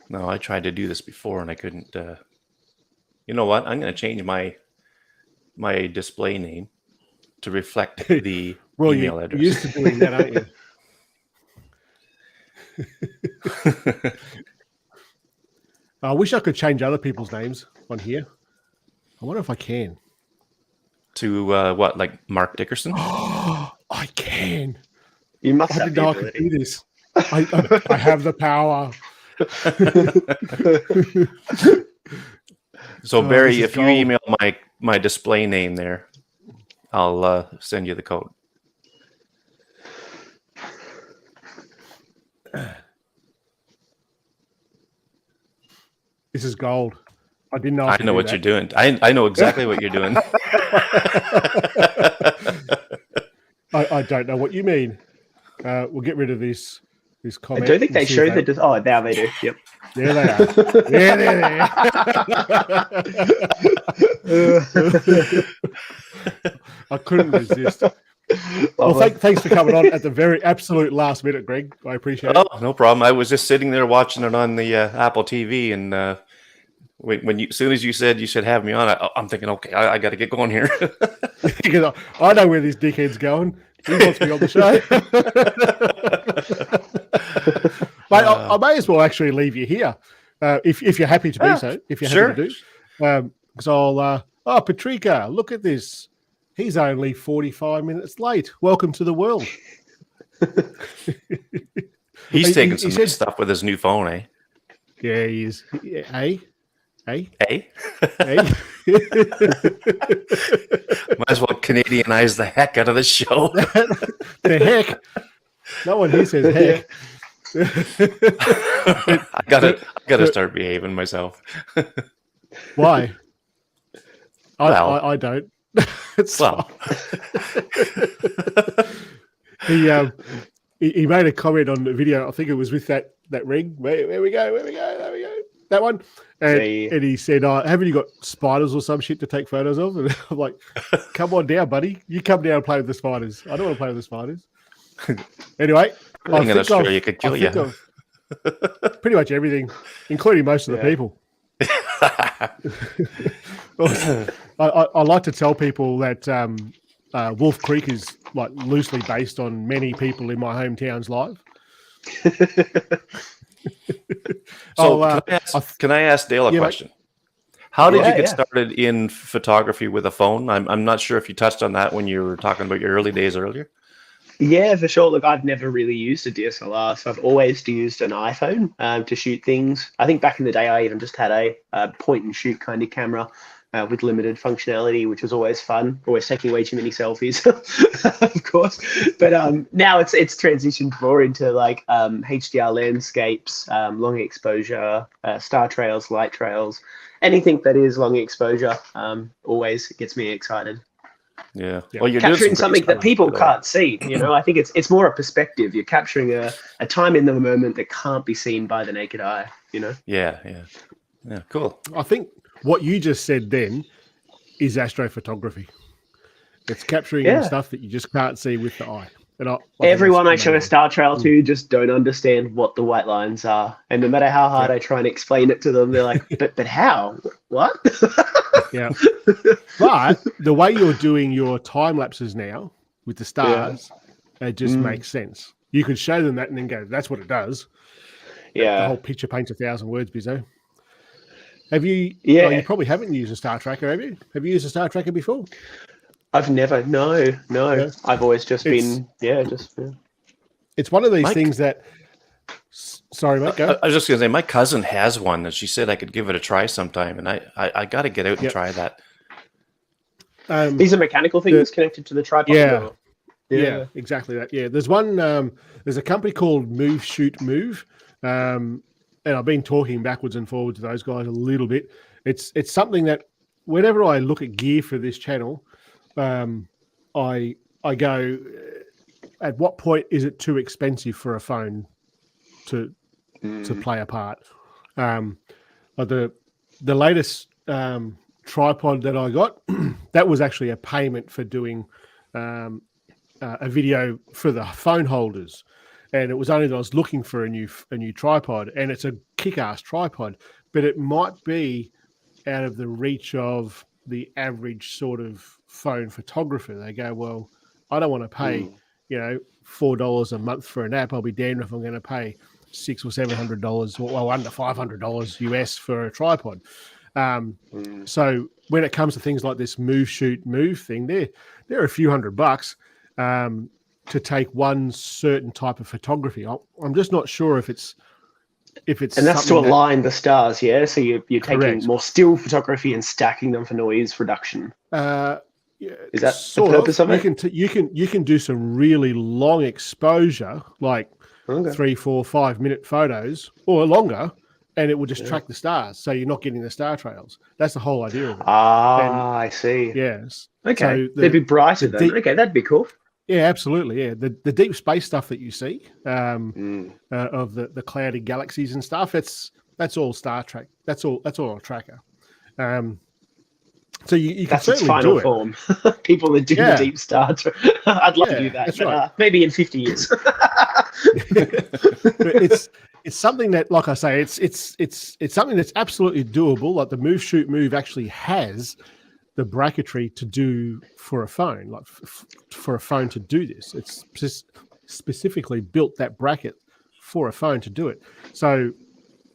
No, I tried to do this before, and I couldn't. You know what? I'm going to change my display name to reflect the email address. You're used to doing that, aren't you? I wish I could change other people's names on here. I wonder if I can. To what, like Mark Dickerson? I can. You must I have didn't know I could do this. I have the power. So Barry, if you email my display name there, I'll send you the code. This is gold. I didn't know. I know what you're doing. I know exactly what you're doing. I don't know what you mean. We'll get rid of this comment. I don't think they show the. Oh, now they do. Yep. There they are. There. I couldn't resist. Well, thanks for coming on at the very absolute last minute, Greg. I appreciate it. Oh, no problem. I was just sitting there watching it on the Apple TV, and as soon as you said you should have me on, I'm thinking, okay, I got to get going here. Because I know where this dickhead's going. He wants me on the show. Mate, I may as well actually leave you here if you're happy to be so. If you're happy to do, because I'll. Patrika, look at this. He's only 45 minutes late. Welcome to the world. He's taking some good stuff with his new phone, eh? Yeah, he is. Yeah, Hey? Might as well Canadianize the heck out of the show. The heck. No one here says heck. I gotta start behaving myself. Why? I Well, don't. well, He made a comment on the video. I think it was with that ring. Where we go. That one. And he said, haven't you got spiders or some shit to take photos of? And I'm like, come on down, buddy. You come down and play with the spiders. I don't want to play with the spiders. Anyway. I'm in Australia could kill you. Pretty much everything, including most of the people. I like to tell people that Wolf Creek is like loosely based on many people in my hometown's life. So can I ask Dale a question? How did you get started in photography with a phone? I'm not sure if you touched on that when you were talking about your early days earlier. Yeah, for sure. Look, I've never really used a DSLR, so I've always used an iPhone to shoot things. I think back in the day, I even just had a point and shoot kind of camera with limited functionality, which was always fun. Always taking way too many selfies, of course. But now it's transitioned more into like HDR landscapes, long exposure, star trails, light trails, anything that is long exposure. Always gets me excited. Yeah. Well, you're capturing something that people can't see. I think it's more a perspective. You're capturing a time in the moment that can't be seen by the naked eye. Yeah. Cool. I think what you just said then is astrophotography. It's capturing stuff that you just can't see with the eye. And everyone I show a star trail to just don't understand what the white lines are, and no matter how hard I try and explain it to them, they're like, "But how? What?" Yeah. But the way you're doing your time lapses now with the stars, it just makes sense. You could show them that and then go, "That's what it does." Yeah. The whole picture paints 1,000 words, Bizzo. Have you? Yeah. You probably haven't used a star tracker, have you? Have you used a star tracker before? I've never. No. Yeah. I've always just been. It's one of these things that. Sorry, mate. Go. I was just going to say, my cousin has one that she said I could give it a try sometime, and I got to get out and try that. These are mechanical things connected to the tripod. Yeah, exactly that. Yeah, there's one. There's a company called Move Shoot Move, and I've been talking backwards and forwards to those guys a little bit. It's something that whenever I look at gear for this channel, I go, at what point is it too expensive for a phone to play a part? But the latest tripod that I got, that was actually a payment for doing a video for the phone holders, and it was only that I was looking for a new tripod, and it's a kick-ass tripod, but it might be out of the reach of the average sort of phone photographer. They go, well, I don't want to pay $4 a month for an app. I'll be damned if I'm going to pay $600 or $700 or under $500 US for a tripod. So when it comes to things like this Move Shoot Move thing, they're a few $100 to take one certain type of photography. I'm just not sure if it's and that's to align the stars, yeah. So you're taking more still photography and stacking them for noise reduction. Is that the purpose of it? You can do some really long exposure, like 3, 4, 5 minute photos or longer, and it will just track the stars, so you're not getting the star trails. That's the whole idea of it. I see. Yes. Okay. So they'd be brighter then. Okay, that'd be cool. Yeah, absolutely. Yeah, the deep space stuff that you see of the clouded galaxies and stuff. That's all Star Trek. That's all a tracker. So you can certainly do it. Form. People that do the deep star. I'd love to do that, but right. Maybe in 50 years. It's something that, like I say, it's something that's absolutely doable. Like the Move Shoot Move actually has the bracketry to do for a phone, like for a phone to do this. It's specifically built that bracket for a phone to do it. So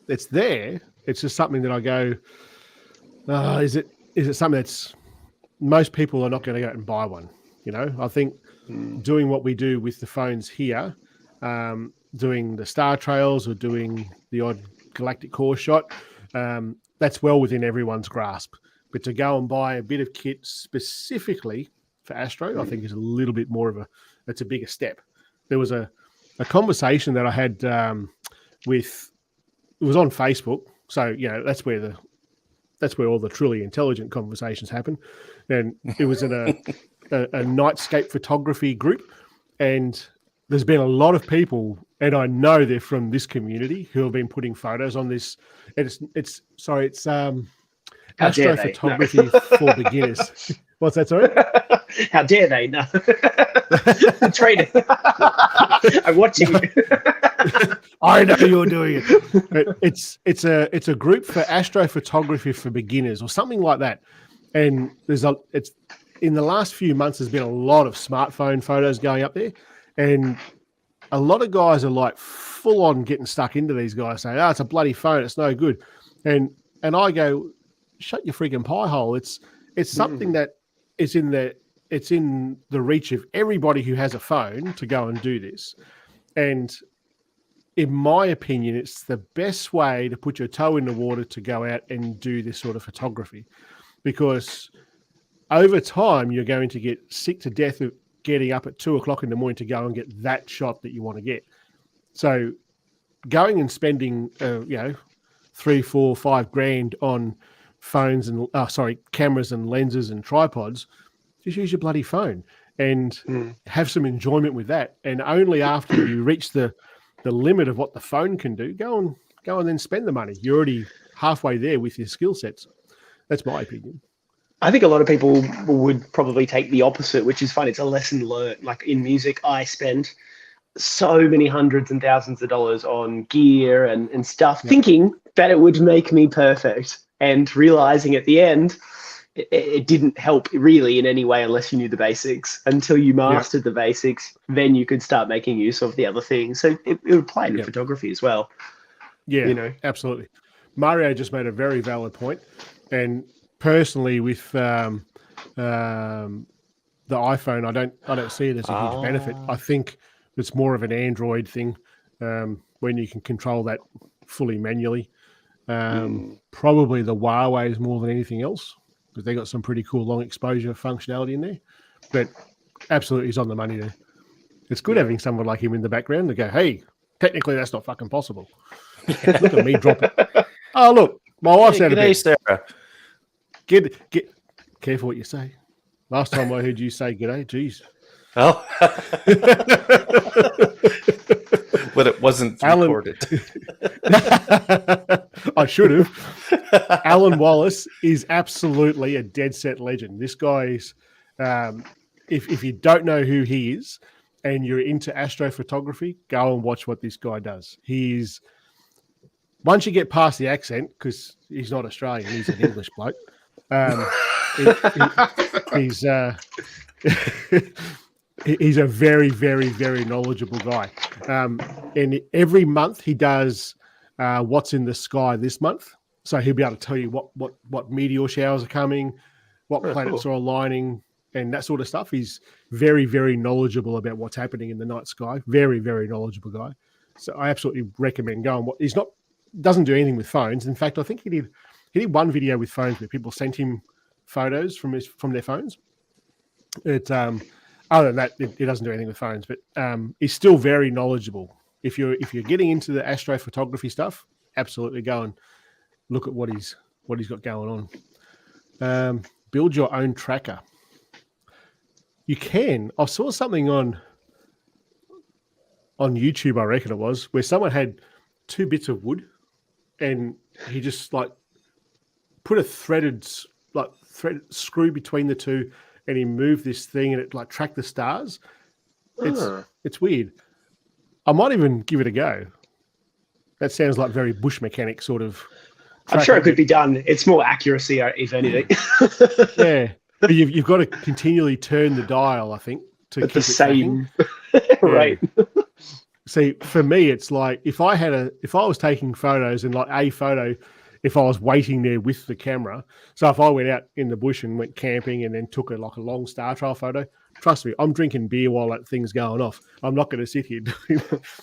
it's there. It's just something that I go, is it something that's most people are not going to go out and buy one? You know, I think doing what we do with the phones here, doing the star trails or doing the odd galactic core shot, that's well within everyone's grasp. But to go and buy a bit of kit specifically for Astro, I think is a little bit more it's a bigger step. There was a conversation that I had it was on Facebook. So, you know, that's where all the truly intelligent conversations happen. And it was in a nightscape photography group. And there's been a lot of people, and I know they're from this community, who have been putting photos on this. It's astrophotography for beginners. What's that, sorry? How dare they? No. Trade it. I'm watching you. I know you're doing it. But it's a group for astrophotography for beginners or something like that. And it's in the last few months, there's been a lot of smartphone photos going up there. And a lot of guys are like full on getting stuck into these guys saying, it's a bloody phone. It's no good. And I go, shut your freaking pie hole. It's something that is in the reach of everybody who has a phone to go and do this. And in my opinion, it's the best way to put your toe in the water to go out and do this sort of photography, because over time you're going to get sick to death of getting up at 2:00 in the morning to go and get that shot that you want to get. So going and spending, 3, 4, 5 grand on phones and cameras and lenses and tripods, just use your bloody phone and have some enjoyment with that. And only after you reach the limit of what the phone can do, go and then spend the money. You're already halfway there with your skill sets. That's my opinion. I think a lot of people would probably take the opposite, which is fun. It's a lesson learned. Like in music, I spend so many hundreds and thousands of dollars on gear and stuff, thinking that it would make me perfect, and realizing at the end, it didn't help really in any way unless you knew the basics. Until you mastered the basics, then you could start making use of the other things. So it would apply in photography as well. Yeah, absolutely. Mario just made a very valid point. And personally, with the iPhone, I don't see it as a huge benefit. I think it's more of an Android thing, when you can control that fully manually. Probably the Huawei is more than anything else, because they got some pretty cool long exposure functionality in there. But absolutely, he's on the money there. It's good having someone like him in the background to go, hey, technically that's not fucking possible. Look at me drop it. Oh, look, my wife's out of bed. Sarah. Get careful what you say. Last time I heard you say g'day, geez. Oh. But it wasn't recorded. I should have. Alan Wallace is absolutely a dead set legend. This guy is, if you don't know who he is and you're into astrophotography, go and watch what this guy does. He's, once you get past the accent, because he's not Australian, he's an English bloke. He's a very, very, very knowledgeable guy. And every month he does what's in the sky this month. So he'll be able to tell you what meteor showers are coming, what planets are aligning, and that sort of stuff. He's very, very knowledgeable about what's happening in the night sky. Very, very knowledgeable guy. So I absolutely recommend going. He's doesn't do anything with phones. In fact, I think he did one video with phones where people sent him photos from their phones. Other than that, he doesn't do anything with phones, but he's still very knowledgeable. If you're getting into the astrophotography stuff, absolutely go and look at what he's got going on. Build your own tracker. You can. I saw something on YouTube, I reckon it was, where someone had 2 bits of wood, and he just like put a threaded screw between the two, and he moved this thing, and it like tracked the stars. It's weird. I might even give it a go. That sounds like very bush mechanic sort of. I'm sure it could be done. It's more accuracy, if anything. Yeah, but you've got to continually turn the dial, I think, to keep the it same. Right. see, for me, it's like if I was taking photos and like a photo, if I was waiting there with the camera. So if I went out in the bush and went camping and then took a long star trail photo, trust me, I'm drinking beer while that thing's going off. I'm not going to sit here doing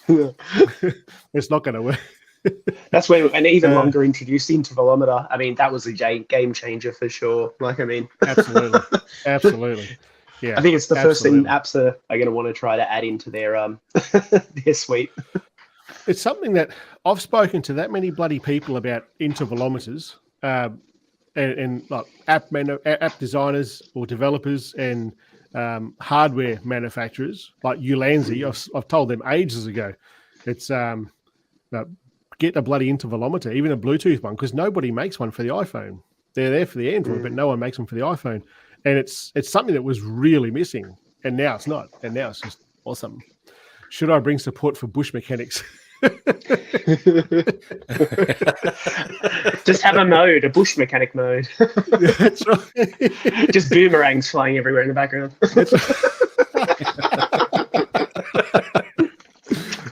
that. It's not going to work. That's when an even longer introduced intervalometer. I mean, that was a game changer for sure. Absolutely. Yeah, I think it's the first thing apps are going to want to try to add into their their suite. It's something that I've spoken to that many bloody people about intervalometers and like app designers or developers and hardware manufacturers like Ulanzi. I've told them ages ago. It's get a bloody intervalometer, even a Bluetooth one, because nobody makes one for the iPhone. They're there for the Android, but no one makes them for the iPhone. And it's something that was really missing, and now it's not. And now it's just awesome. Should I bring support for bush mechanics? Just have a bush mechanic mode. That's right. Just boomerangs flying everywhere in the background.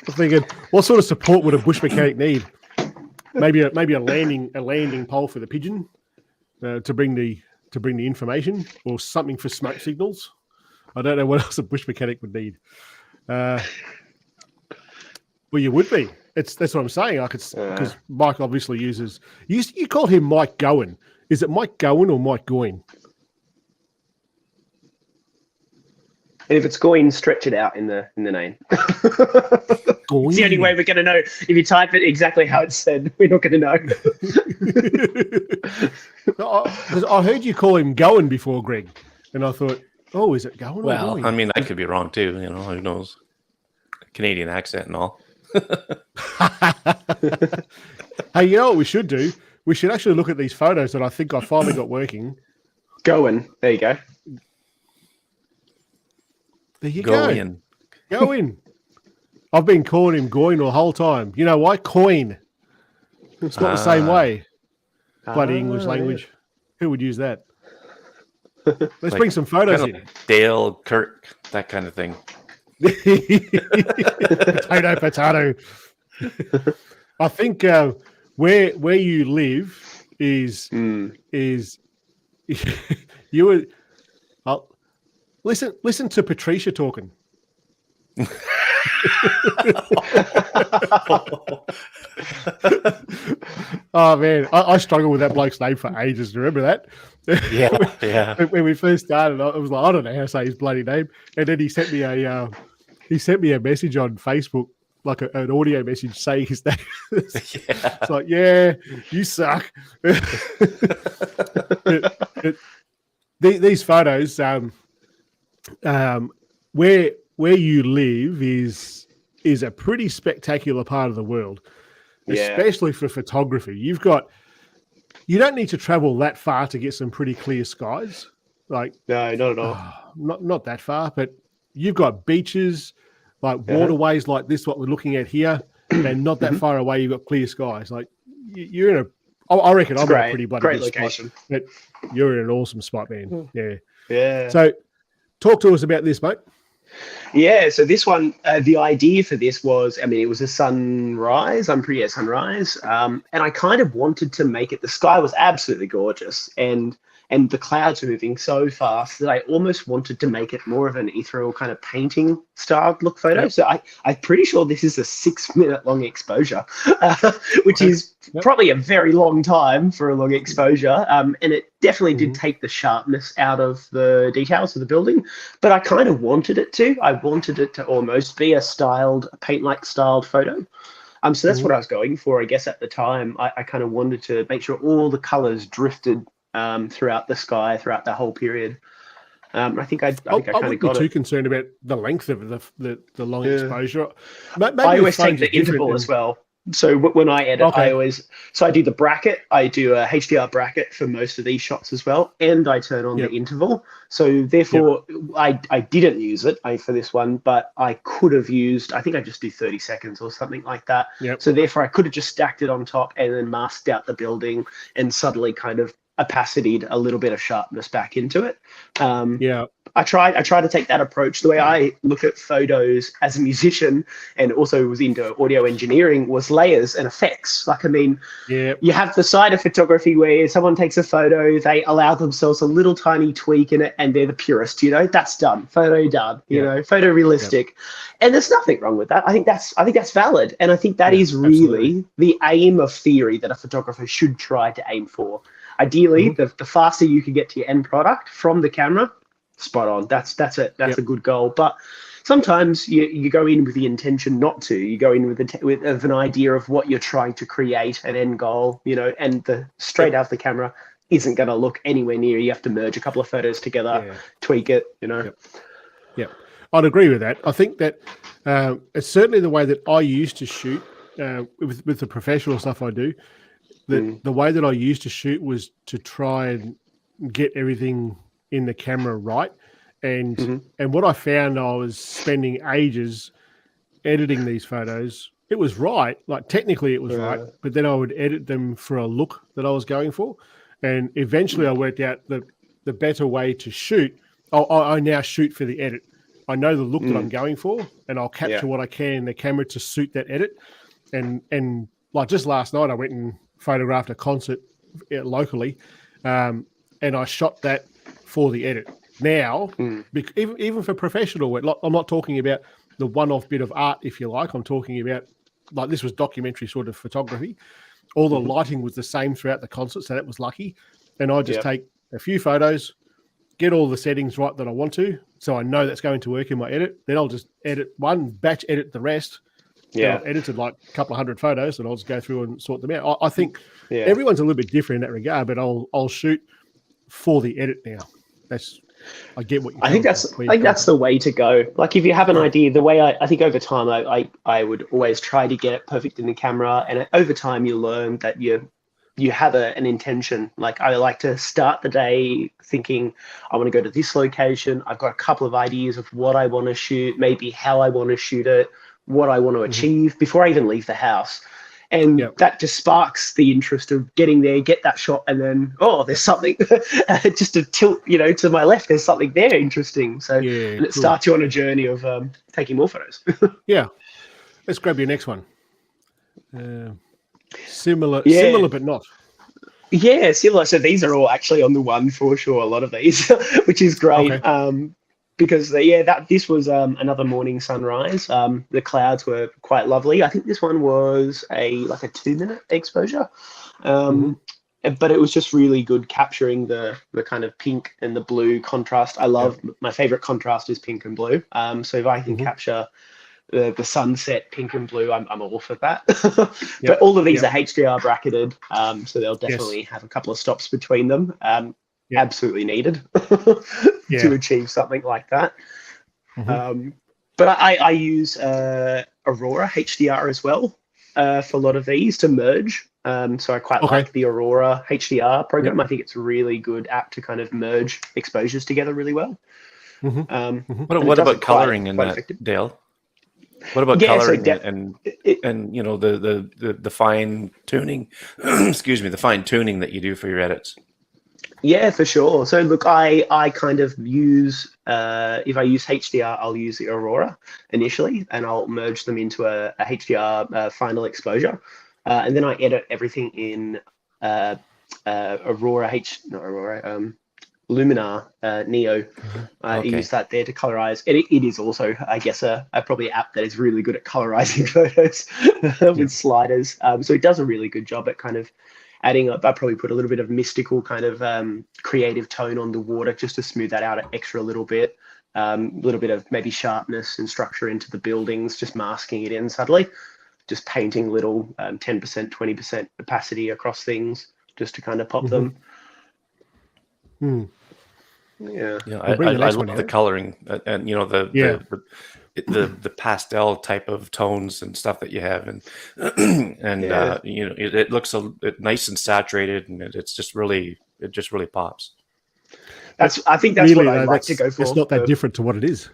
I'm thinking, what sort of support would a bush mechanic need? Maybe a landing pole for the pigeon to bring the information, or something for smoke signals. I don't know what else a bush mechanic would need. Well, you would be. That's what I'm saying. Because Mike obviously uses. You call him Mike Gowan. Is it Mike Gowan or Mike Goyne? And if it's Goyne, stretch it out in the name. Goyne. It's the only way we're going to know. If you type it exactly how it's said, we're not going to know. I heard you call him Gowan before, Greg, and I thought, oh, is it Gowan? Well, I mean, I could be wrong too. You know, who knows? Canadian accent and all. Hey, you know what we should do? We should actually look at these photos that I think I finally got working. Gowan. There you go. There you go. Go in. I've been calling him Goyne the whole time. You know why? Coin. It's not the same way. Bloody English language. Yeah. Who would use that? Let's bring some photos in. Dale, Kirk, that kind of thing. Potato. I think where you live is you would. Listen to Patricia talking. Oh man, I struggled with that bloke's name for ages. Do you remember that? Yeah. When we first started, I was like, I don't know how to say his bloody name, and then he sent me a message on Facebook, like an audio message saying his name. It's like, yeah, you suck. These photos, where you live is a pretty spectacular part of the world, especially for photography. You don't need to travel that far to get some pretty clear skies. Like, no, not at all. Not that far, but you've got beaches, like waterways like this, what we're looking at here, and not that far away, you've got clear skies. Like, you're in I reckon I'm in a pretty bloody great good location. spot, but you're in an awesome spot, man. Yeah. So, talk to us about this, mate. Yeah, so this one, the idea for this was, I mean, it was a sunrise. Sunrise. And I kind of wanted to make it. The sky was absolutely gorgeous, and the clouds were moving so fast that I almost wanted to make it more of an ethereal kind of painting styled look photo. Yep. So I'm pretty sure this is a 6-minute long exposure, which is probably a very long time for a long exposure. And it definitely did take the sharpness out of the details of the building, but I kind of wanted it to. I wanted it to almost be a paint-like styled photo. So that's what I was going for, I guess, at the time. I kind of wanted to make sure all the colors drifted throughout the sky, throughout the whole period. I think I kind of got it. I wouldn't be too concerned about the length of the long exposure. Maybe I always take the interval as well. So when I edit, I do the bracket. I do a HDR bracket for most of these shots as well, and I turn on the interval. So therefore, I didn't use it for this one, but I could have used. I think I just do 30 seconds or something like that. So therefore, I could have just stacked it on top and then masked out the building and subtly kind of opacityed a little bit of sharpness back into it. Yeah. I try to take that approach. The way I look at photos as a musician and also was into audio engineering was layers and effects. Like, I mean, you have the side of photography where someone takes a photo, they allow themselves a little tiny tweak in it, and they're the purist, you know, that's done, photo done, you know, photorealistic. And there's nothing wrong with that. I think that's valid. And I think that is really the aim of theory that a photographer should try to aim for. Ideally, the faster you can get to your end product from the camera, spot on. That's a good goal. But sometimes you go in with the intention not to. You go in with an idea of what you're trying to create, an end goal, you know, and the straight out of the camera isn't going to look anywhere near. You have to merge a couple of photos together, tweak it, you know. Yeah, I'd agree with that. I think that it's certainly the way that I used to shoot with the professional stuff I do. The way that I used to shoot was to try and get everything in the camera right. And what I found, I was spending ages editing these photos. It was right. Like, technically it was right. But then I would edit them for a look that I was going for. And eventually I worked out the better way to shoot. I now shoot for the edit. I know the look that I'm going for, and I'll capture what I can in the camera to suit that edit. And like just last night, I went and photographed a concert locally, and I shot that for the edit. Now, even for professional work, like, I'm not talking about the one-off bit of art, if you like. I'm talking about, like, this was documentary sort of photography. All the lighting was the same throughout the concert, so that was lucky. And I just take a few photos, get all the settings right that I want to, so I know that's going to work in my edit. Then I'll just edit one, batch edit the rest. I've edited like a couple of hundred photos, and I'll just go through and sort them out. I think everyone's a little bit different in that regard, but I'll shoot for the edit now. I get what you're I think that's the way to go. Like, if you have an idea, the way I think over time, I would always try to get it perfect in the camera, and over time you learn that you have an intention. Like, I like to start the day thinking, I want to go to this location. I've got a couple of ideas of what I want to shoot, maybe how I want to shoot it, what I want to achieve before I even leave the house. And that just sparks the interest of getting there, get that shot, and then, there's something just to tilt, you know, to my left, there's something there interesting. So and it starts you on a journey of taking more photos. Let's grab your next one. Similar, but not. Yeah, similar. So these are all actually on the one for sure, a lot of these, which is great. Okay. Because this was another morning sunrise. The clouds were quite lovely. I think this one was a 2-minute exposure, but it was just really good capturing the kind of pink and the blue contrast. I love my favorite contrast is pink and blue. So if I can capture the sunset pink and blue, I'm all for that. But all of these are HDR bracketed, so they'll definitely have a couple of stops between them. Absolutely needed to achieve something like that. But I use Aurora HDR as well for a lot of these to merge. So I quite like the Aurora HDR program. I think it's a really good app to kind of merge exposures together really well. What about coloring in that, effective. Dale? What about coloring and you know the fine tuning? Excuse me, the fine tuning that you do for your edits. Yeah, for sure. So look, I kind of use, if I use HDR, I'll use the Aurora initially, and I'll merge them into a HDR final exposure. And then I edit everything in Luminar Neo. I use that there to colorize. It is also, I guess, a probably app that is really good at colorizing photos with sliders. So it does a really good job at kind of adding up. I probably put a little bit of mystical kind of creative tone on the water just to smooth that out extra a little bit. A little bit of maybe sharpness and structure into the buildings, just masking it in subtly, just painting little 10%, 20% opacity across things just to kind of pop them. Yeah, I love the coloring and you know the pastel type of tones and stuff that you have, and you know it looks nice and saturated, and it just really pops. I think that's really, what I like to go for. It's not that different to what it is.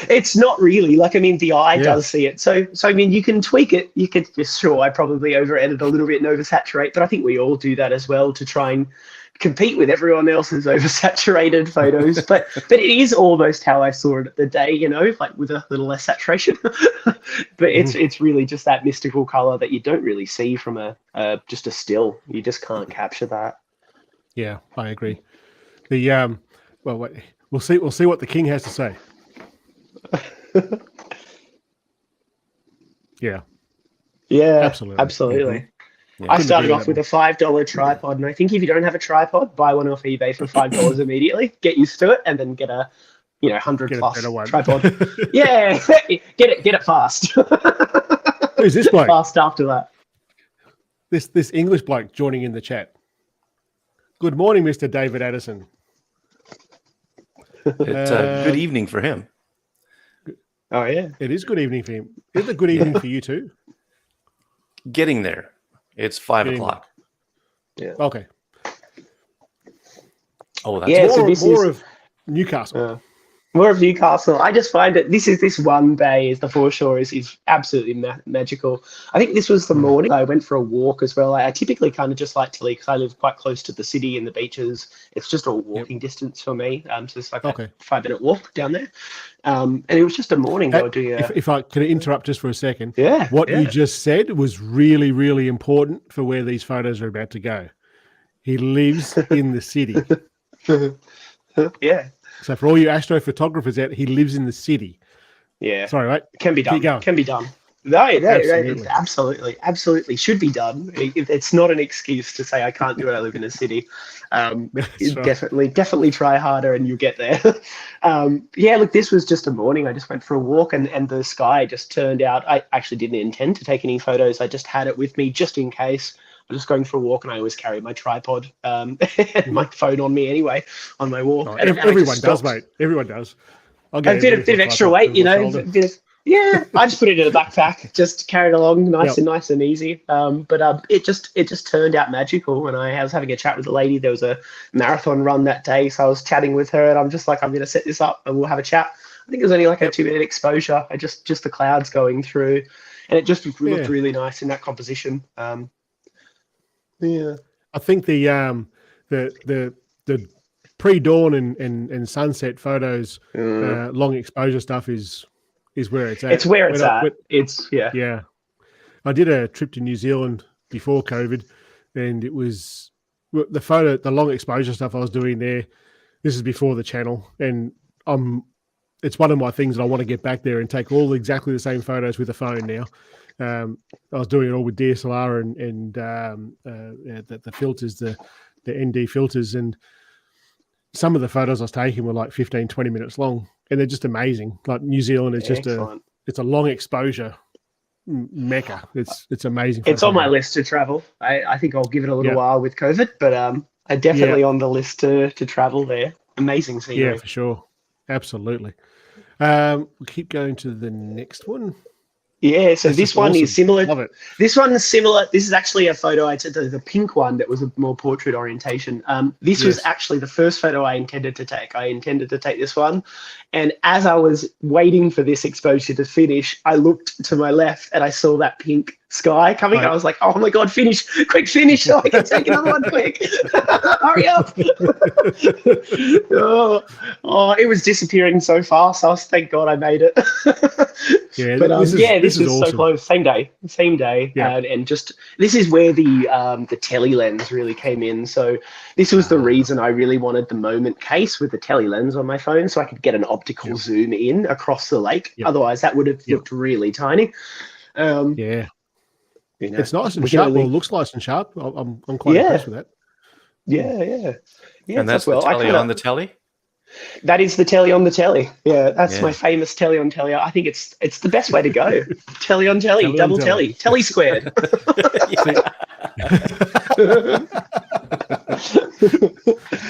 It's not really. Like, I mean, the eye does see it. So I mean, you can tweak it. You could just, sure, I probably over-edit a little bit and oversaturate, but I think we all do that as well to try and compete with everyone else's oversaturated photos. But it is almost how I saw it at the day, you know, like with a little less saturation. But it's really just that mystical color that you don't really see from just a still. You just can't capture that. Yeah, I agree. The well, wait, we'll see what the king has to say. Yeah, absolutely. Mm-hmm. Yeah. I started off with a $5 tripod, and I think if you don't have a tripod, buy one off eBay for $5 immediately. Get used to it, and then get a 100+ tripod. Yeah, get it fast. Who's this bloke? Fast after that. This English bloke joining in the chat. Good morning, Mr. David Addison. It's a good evening for him. Oh yeah, it is good evening for him. Is it a good evening for you too? Getting there. It's 5 o'clock. Yeah. Okay. Oh, that's more of Newcastle. More of Newcastle. I just find that this one bay is the foreshore is absolutely magical. I think this was the morning I went for a walk as well. I typically kind of just like to leave because I live quite close to the city and the beaches. It's just a walking distance for me. So it's like a 5-minute walk down there. And it was just a morning. If I could interrupt just for a second. Yeah. What you just said was really, really important for where these photos are about to go. He lives in the city. Yeah. So for all you astrophotographers out, he lives in the city. Yeah. Sorry, right? Can be done. Can be done. No, it's absolutely should be done. It's not an excuse to say I can't do it. I live in a city. Definitely try harder and you'll get there. Look, this was just a morning. I just went for a walk and the sky just turned out. I actually didn't intend to take any photos. I just had it with me just in case. I'm just going for a walk, and I always carry my tripod and my phone on me anyway on my walk. Everyone does, mate. Everyone does. A bit of extra weight, you know. I just put it in a backpack, just carry it along, nice and easy. But it just turned out magical. When I was having a chat with a lady, there was a marathon run that day, so I was chatting with her, and I'm just like, I'm going to set this up, and we'll have a chat. I think it was only like a 2-minute exposure. Just the clouds going through, and it just looked really nice in that composition. Yeah, I think the pre-dawn and sunset photos, long exposure stuff is where it's at. It's where it's at. Yeah. I did a trip to New Zealand before COVID, and it was the long exposure stuff I was doing there. This is before the channel, and it's one of my things that I want to get back there and take all exactly the same photos with a phone now. I was doing it all with DSLR and the filters, the ND filters, and some of the photos I was taking were like 15-20 minutes long, and they're just amazing. Like New Zealand is just it's a long exposure mecca. It's amazing. It's on my list to travel. I think I'll give it a little while with COVID, but I'm definitely on the list to travel there. Amazing scenery. Yeah, for sure. Absolutely. We'll keep going to the next one. Yeah, so this one is similar. Love it. This one is similar. This is actually a photo I took, the pink one that was a more portrait orientation. This was actually the first photo I intended to take. I intended to take this one. And as I was waiting for this exposure to finish, I looked to my left and I saw that pink sky coming. Right. I was like, oh my God, finish so I can take another one quick. Hurry up. It was disappearing so fast. Thank God I made it. This is awesome. So close. Same day. Yeah. And just, this is where the tele lens really came in. So this was the reason I really wanted the moment case with the tele lens on my phone, so I could get an optical zoom in across the lake. Otherwise that would have looked really tiny. It's nice and sharp. Well, it looks nice and sharp. I'm quite impressed with that. Yeah. And that's the telly on the telly? That is the telly on the telly. Yeah, that's my famous telly on telly. I think it's the best way to go. Telly on telly, double telly, telly squared.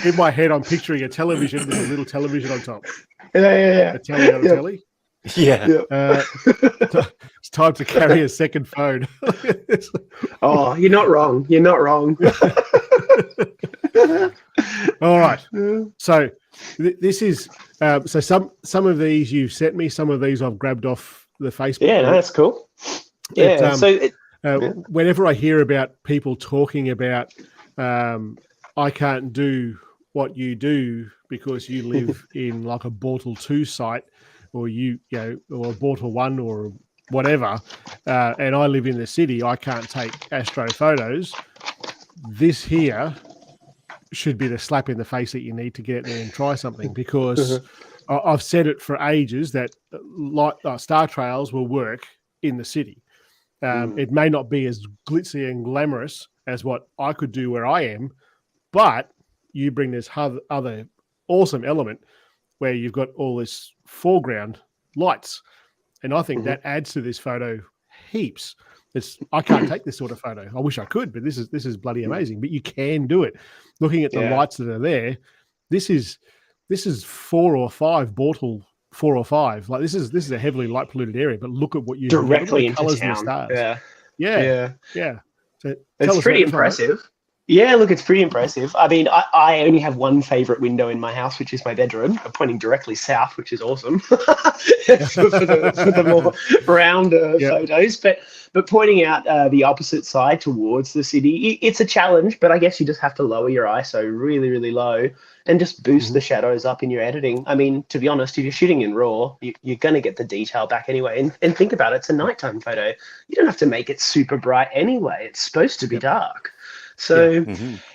In my head, I'm picturing a television with a little television on top. Yeah. A telly on a telly. Yeah. It's time to carry a second phone. Oh, you're not wrong. All right. So This is so some of these you've sent me, some of these I've grabbed off the Facebook. Yeah, no, that's cool. Yeah, whenever I hear about people talking about, I can't do what you do because you live in like a Bortle 2 site, or or a Bortle 1 or whatever, and I live in the city, I can't take astro photos. This here should be the slap in the face that you need to get there and try something, because I've said it for ages that star trails will work in the city. It may not be as glitzy and glamorous as what I could do where I am, but you bring this other awesome element where you've got all this foreground lights. And I think that adds to this photo heaps. I can't take this sort of photo. I wish I could, but this is bloody amazing. But you can do it. Looking at the lights that are there, this is 4 or 5 Bortle 4 or 5. Like this is a heavily light polluted area. But look at what you directly into colors town. And the stars. Yeah. So it's pretty impressive. Yeah, look, it's pretty impressive. I mean, I only have one favorite window in my house, which is my bedroom. I'm pointing directly south, which is awesome for the more rounder photos. But pointing out the opposite side towards the city, it's a challenge, but I guess you just have to lower your ISO really, really low and just boost the shadows up in your editing. I mean, to be honest, if you're shooting in RAW, you're going to get the detail back anyway. And think about it, it's a nighttime photo. You don't have to make it super bright anyway. It's supposed to be dark. So,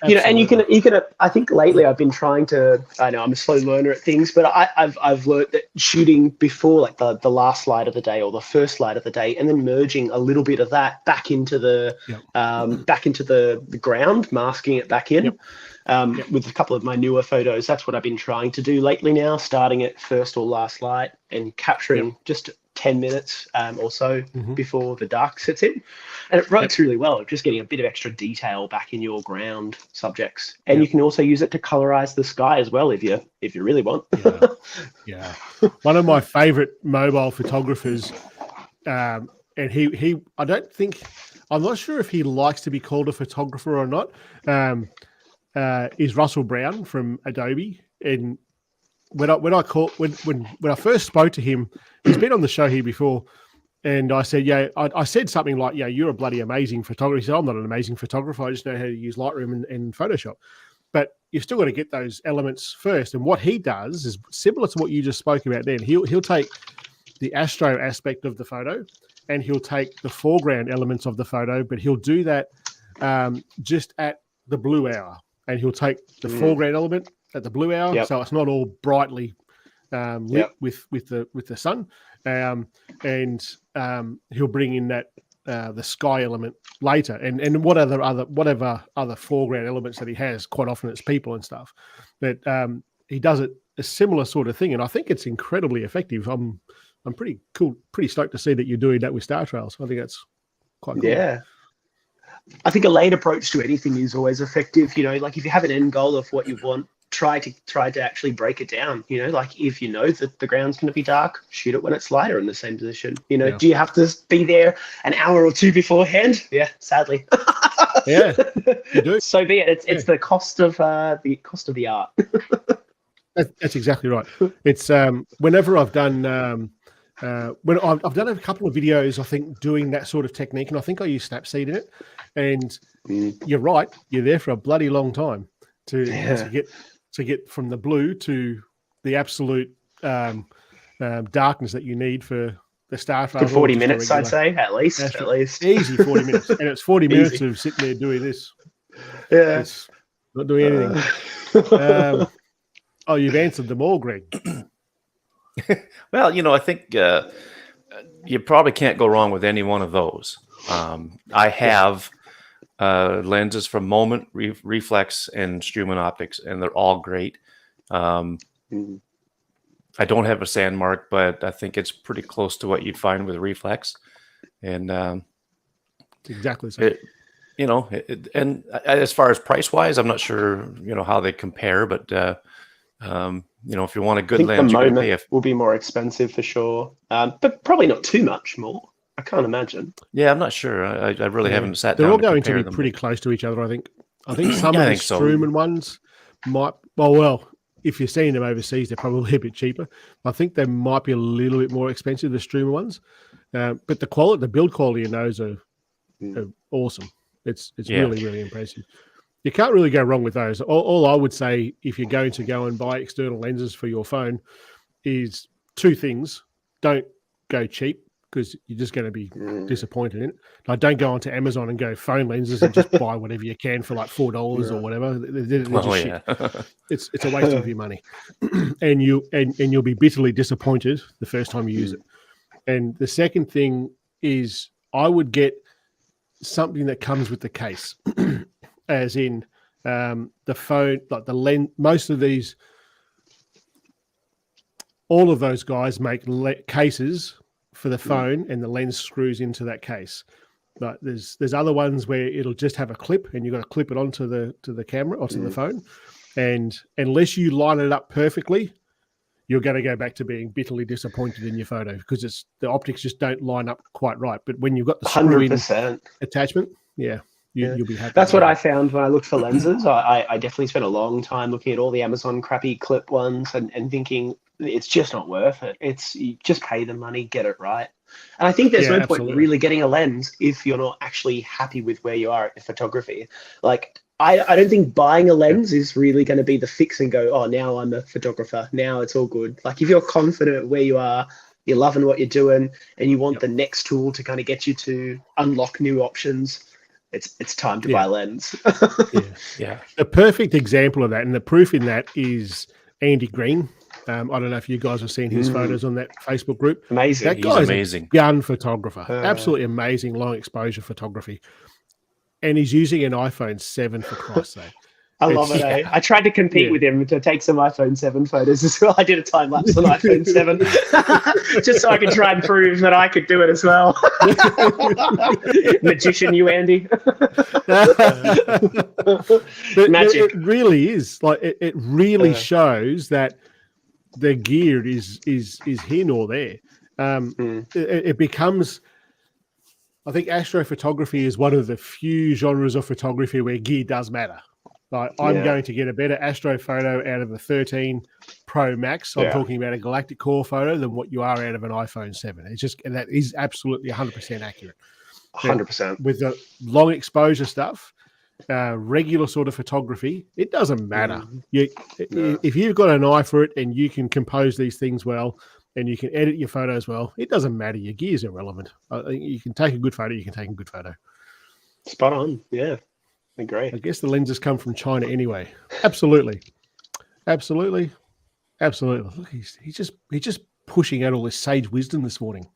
and you can, I think lately I've been trying to, I know I'm a slow learner at things, but I've learned that shooting before like the last light of the day or the first light of the day, and then merging a little bit of that back into the ground, masking it back in. With a couple of my newer photos, that's what I've been trying to do lately now, starting at first or last light and capturing just 10 minutes or so before the dark sets in. And it works really well, just getting a bit of extra detail back in your ground subjects. And you can also use it to colorize the sky as well if you really want. One of my favorite mobile photographers, and he I'm not sure if he likes to be called a photographer or not, is Russell Brown from Adobe. And when I first spoke to him, he's been on the show here before, and I said, I said something like, you're a bloody amazing photographer. He said, I'm not an amazing photographer. I just know how to use Lightroom and Photoshop. But you've still got to get those elements first. And what he does is similar to what you just spoke about then. He'll take the astro aspect of the photo, and he'll take the foreground elements of the photo, but he'll do that just at the blue hour. And he'll take the foreground element at the blue hour, so it's not all brightly lit with the sun, and he'll bring in that the sky element later, and whatever other foreground elements that he has. Quite often it's people and stuff, but he does it a similar sort of thing, and I think it's incredibly effective. I'm pretty stoked to see that you're doing that with Star Trails. I think that's quite cool. Yeah. I think a late approach to anything is always effective. Like if you have an end goal of what you want, try to actually break it down. Like if you know that the ground's going to be dark, shoot it when it's lighter in the same position. Do you have to be there an hour or two beforehand? Yeah, sadly. Yeah, you do. So be it. It's the cost of the art. That's exactly right. It's whenever I've done when I've done a couple of videos, I think doing that sort of technique, and I think I use Snapseed in it. And you're right, you're there for a bloody long time to get from the blue to the absolute darkness that you need for the Star Trail. 40 minutes, I'd say, at least. Easy 40 minutes, and it's 40 minutes of sitting there doing this. Yeah, it's not doing anything. You've answered them all, Greg. Well, I think you probably can't go wrong with any one of those. I have lenses from Moment, Reflex, and Struman Optics, and they're all great. I don't have a Sandmark, but I think it's pretty close to what you'd find with Reflex. And exactly so. And as far as price-wise, I'm not sure, how they compare, but if you want a good lens, the Moment will be more expensive for sure, but probably not too much more. I can't imagine. Yeah, I'm not sure. I really haven't sat down. They're all going to be pretty close to each other, I think. I think some of the Struman ones might. Well, if you're seeing them overseas, they're probably a bit cheaper. I think they might be a little bit more expensive, the streamer ones. But the build quality in those are awesome. It's really, really impressive. You can't really go wrong with those. All I would say, if you're going to go and buy external lenses for your phone, is two things. Don't go cheap, because you're just going to be disappointed in it. Like, don't go onto Amazon and go phone lenses and just buy whatever you can for like $4 or whatever. They're just shit. It's a waste of your money, and you'll be bitterly disappointed the first time you use it. And the second thing is, I would get something that comes with the case, as in the phone, like the lens. Most of these, all of those guys make cases for the phone, and the lens screws into that case. But there's other ones where it'll just have a clip, and you've got to clip it onto the camera or to the phone. And unless you line it up perfectly, you're going to go back to being bitterly disappointed in your photo, because the optics just don't line up quite right. But when you've got the screw-in attachment, you'll be happy. That's what I found when I looked for lenses. I definitely spent a long time looking at all the Amazon crappy clip ones and thinking, it's just not worth it. You just pay the money, get it right. And I think there's no point in really getting a lens if you're not actually happy with where you are at photography. Like, I don't think buying a lens is really going to be the fix and go, oh, now I'm a photographer. Now it's all good. Like, if you're confident where you are, you're loving what you're doing, and you want the next tool to kind of get you to unlock new options, it's time to buy a lens. The perfect example of that, and the proof in that, is Andy Green. I don't know if you guys have seen his photos on that Facebook group. Amazing. That guy's amazing. A gun photographer. Absolutely amazing long exposure photography. And he's using an iPhone 7, for Christ's sake. I love it. I tried to compete with him to take some iPhone 7 photos as well. I did a time lapse on iPhone 7 just so I could try and prove that I could do it as well. Magician, you, Andy. Magic. It really is. Like, it really shows that the gear is here nor there. It becomes, I think astrophotography is one of the few genres of photography where gear does matter. Like, I'm going to get a better astro photo out of a 13 Pro Max. I'm talking about a galactic core photo than what you are out of an iPhone 7. It's just, and that is absolutely 100% accurate. 100%. With the long exposure stuff, regular sort of photography, it doesn't matter. If you've got an eye for it and you can compose these things well, and you can edit your photos well, it doesn't matter. Your gear's irrelevant. You can take a good photo. You can take a good photo. Spot on. Yeah. Great. I guess the lenses come from China anyway. Absolutely. Look, he's just pushing out all this sage wisdom this morning.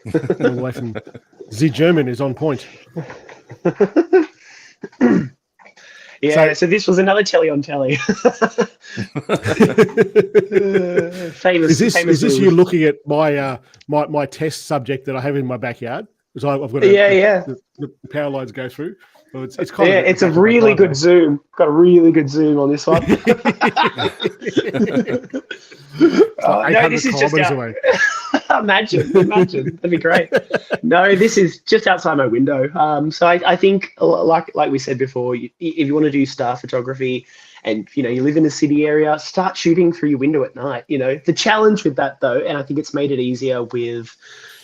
All the way from the German is on point. So this was another telly on telly. Famous. Is this you looking at my test subject that I have in my backyard? Because I've got the power lines go through. So it's kind of it's a really good zoom. Got a really good zoom on this one. No, this is just away. Imagine, that'd be great. No, this is just outside my window. So I think, like we said before, if you want to do star photography, and you live in a city area, start shooting through your window at night. The challenge with that, though, and I think it's made it easier with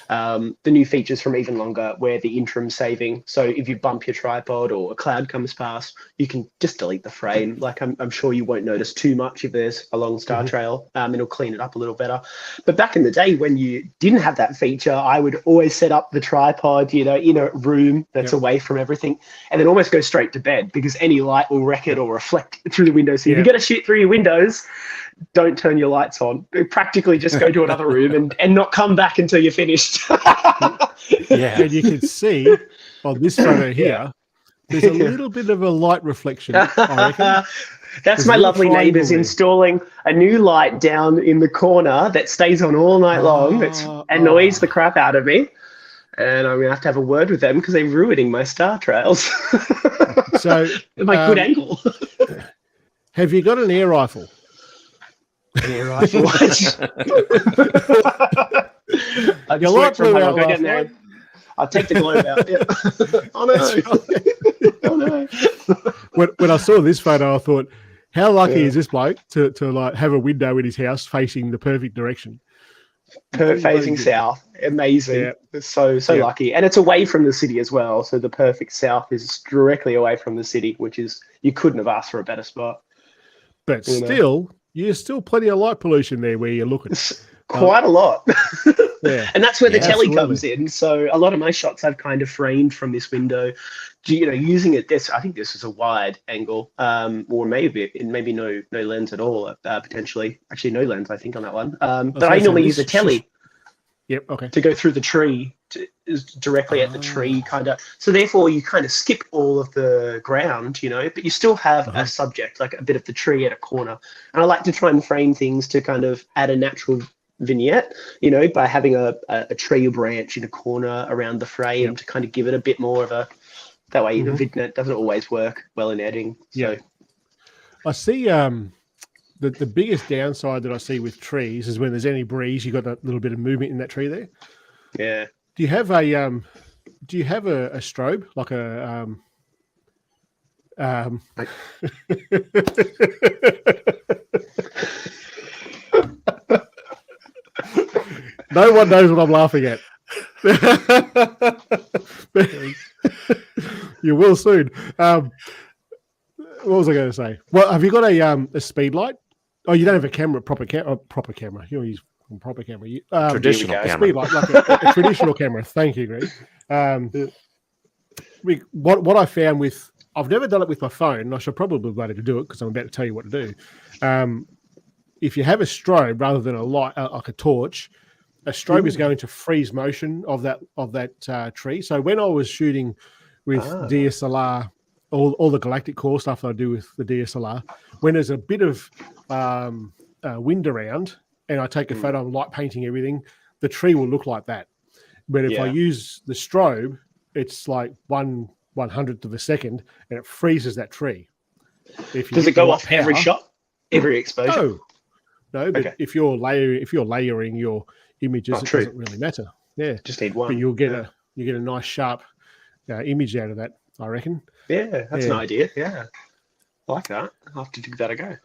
the new features from Even Longer, where the interim saving. So if you bump your tripod or a cloud comes past, you can just delete the frame. Like, I'm sure you won't notice too much if there's a long star trail. It'll clean it up a little better. But back in the day when you didn't have that feature, I would always set up the tripod, in a room that's away from everything, and then almost go straight to bed, because any light will wreck it or reflect through the window. So if you're going to shoot through your windows, don't turn your lights on. Practically just go to another room and not come back until you're finished. And you can see on this photo here, there's a little bit of a light reflection, I reckon. That's my lovely neighbours installing a new light down in the corner that stays on all night long. That annoys the crap out of me. And I'm going to have a word with them because they're ruining my star trails. So my good angle. Have you got an air rifle? An air rifle? I just light blew out last night. I'll take the globe out. Yeah. Oh, no. Oh, no. When I saw this photo, I thought, How lucky is this bloke to like have a window in his house facing the perfect direction? Facing south. Amazing. Yeah. It's so lucky. And it's away from the city as well. So the perfect south is directly away from the city, which is, you couldn't have asked for a better spot. But still, there's still plenty of light pollution there where you're looking. Quite a lot. Yeah. And that's where the telly absolutely. comes in. So a lot of my shots I've kind of framed from this window, using it. I think this is a wide angle, or maybe no lens at all, potentially. Actually, no lens, I think, on that one. But I normally use a telly. Yep. Okay. To go through the tree, directly at the tree, kind of. So therefore, you kind of skip all of the ground, but you still have a subject, like a bit of the tree at a corner. And I like to try and frame things to kind of add a natural vignette, by having a tree branch in a corner around the frame to kind of give it a bit more of that way the vignette doesn't always work well in editing. So I see the biggest downside that I see with trees is when there's any breeze, you got that little bit of movement in that tree there. Yeah. Do you have a strobe, like a No one knows what I'm laughing at. You will soon. What was I going to say? Well, have you got a speed light? Oh, you don't have a proper camera. You use a proper camera. Traditional camera. Speed light, like a traditional camera. Thank you, Greg. What I found with, I've never done it with my phone. I should probably be able to do it because I'm about to tell you what to do. If you have a strobe rather than a light, like a torch, a strobe is going to freeze motion of that tree. So when I was shooting with DSLR, all the galactic core stuff that I do with the DSLR, when there's a bit of wind around and I take a photo, I'm light painting everything, the tree will look like that. But if I use the strobe, it's like 1/100th of a second and it freezes that tree. Does it go off every shot, every exposure? No, but if you're layering your images, it doesn't really matter. Yeah, just need one. But you'll get a nice sharp image out of that, I reckon. Yeah, that's an idea. Yeah, I like that. I'll have to give that a go.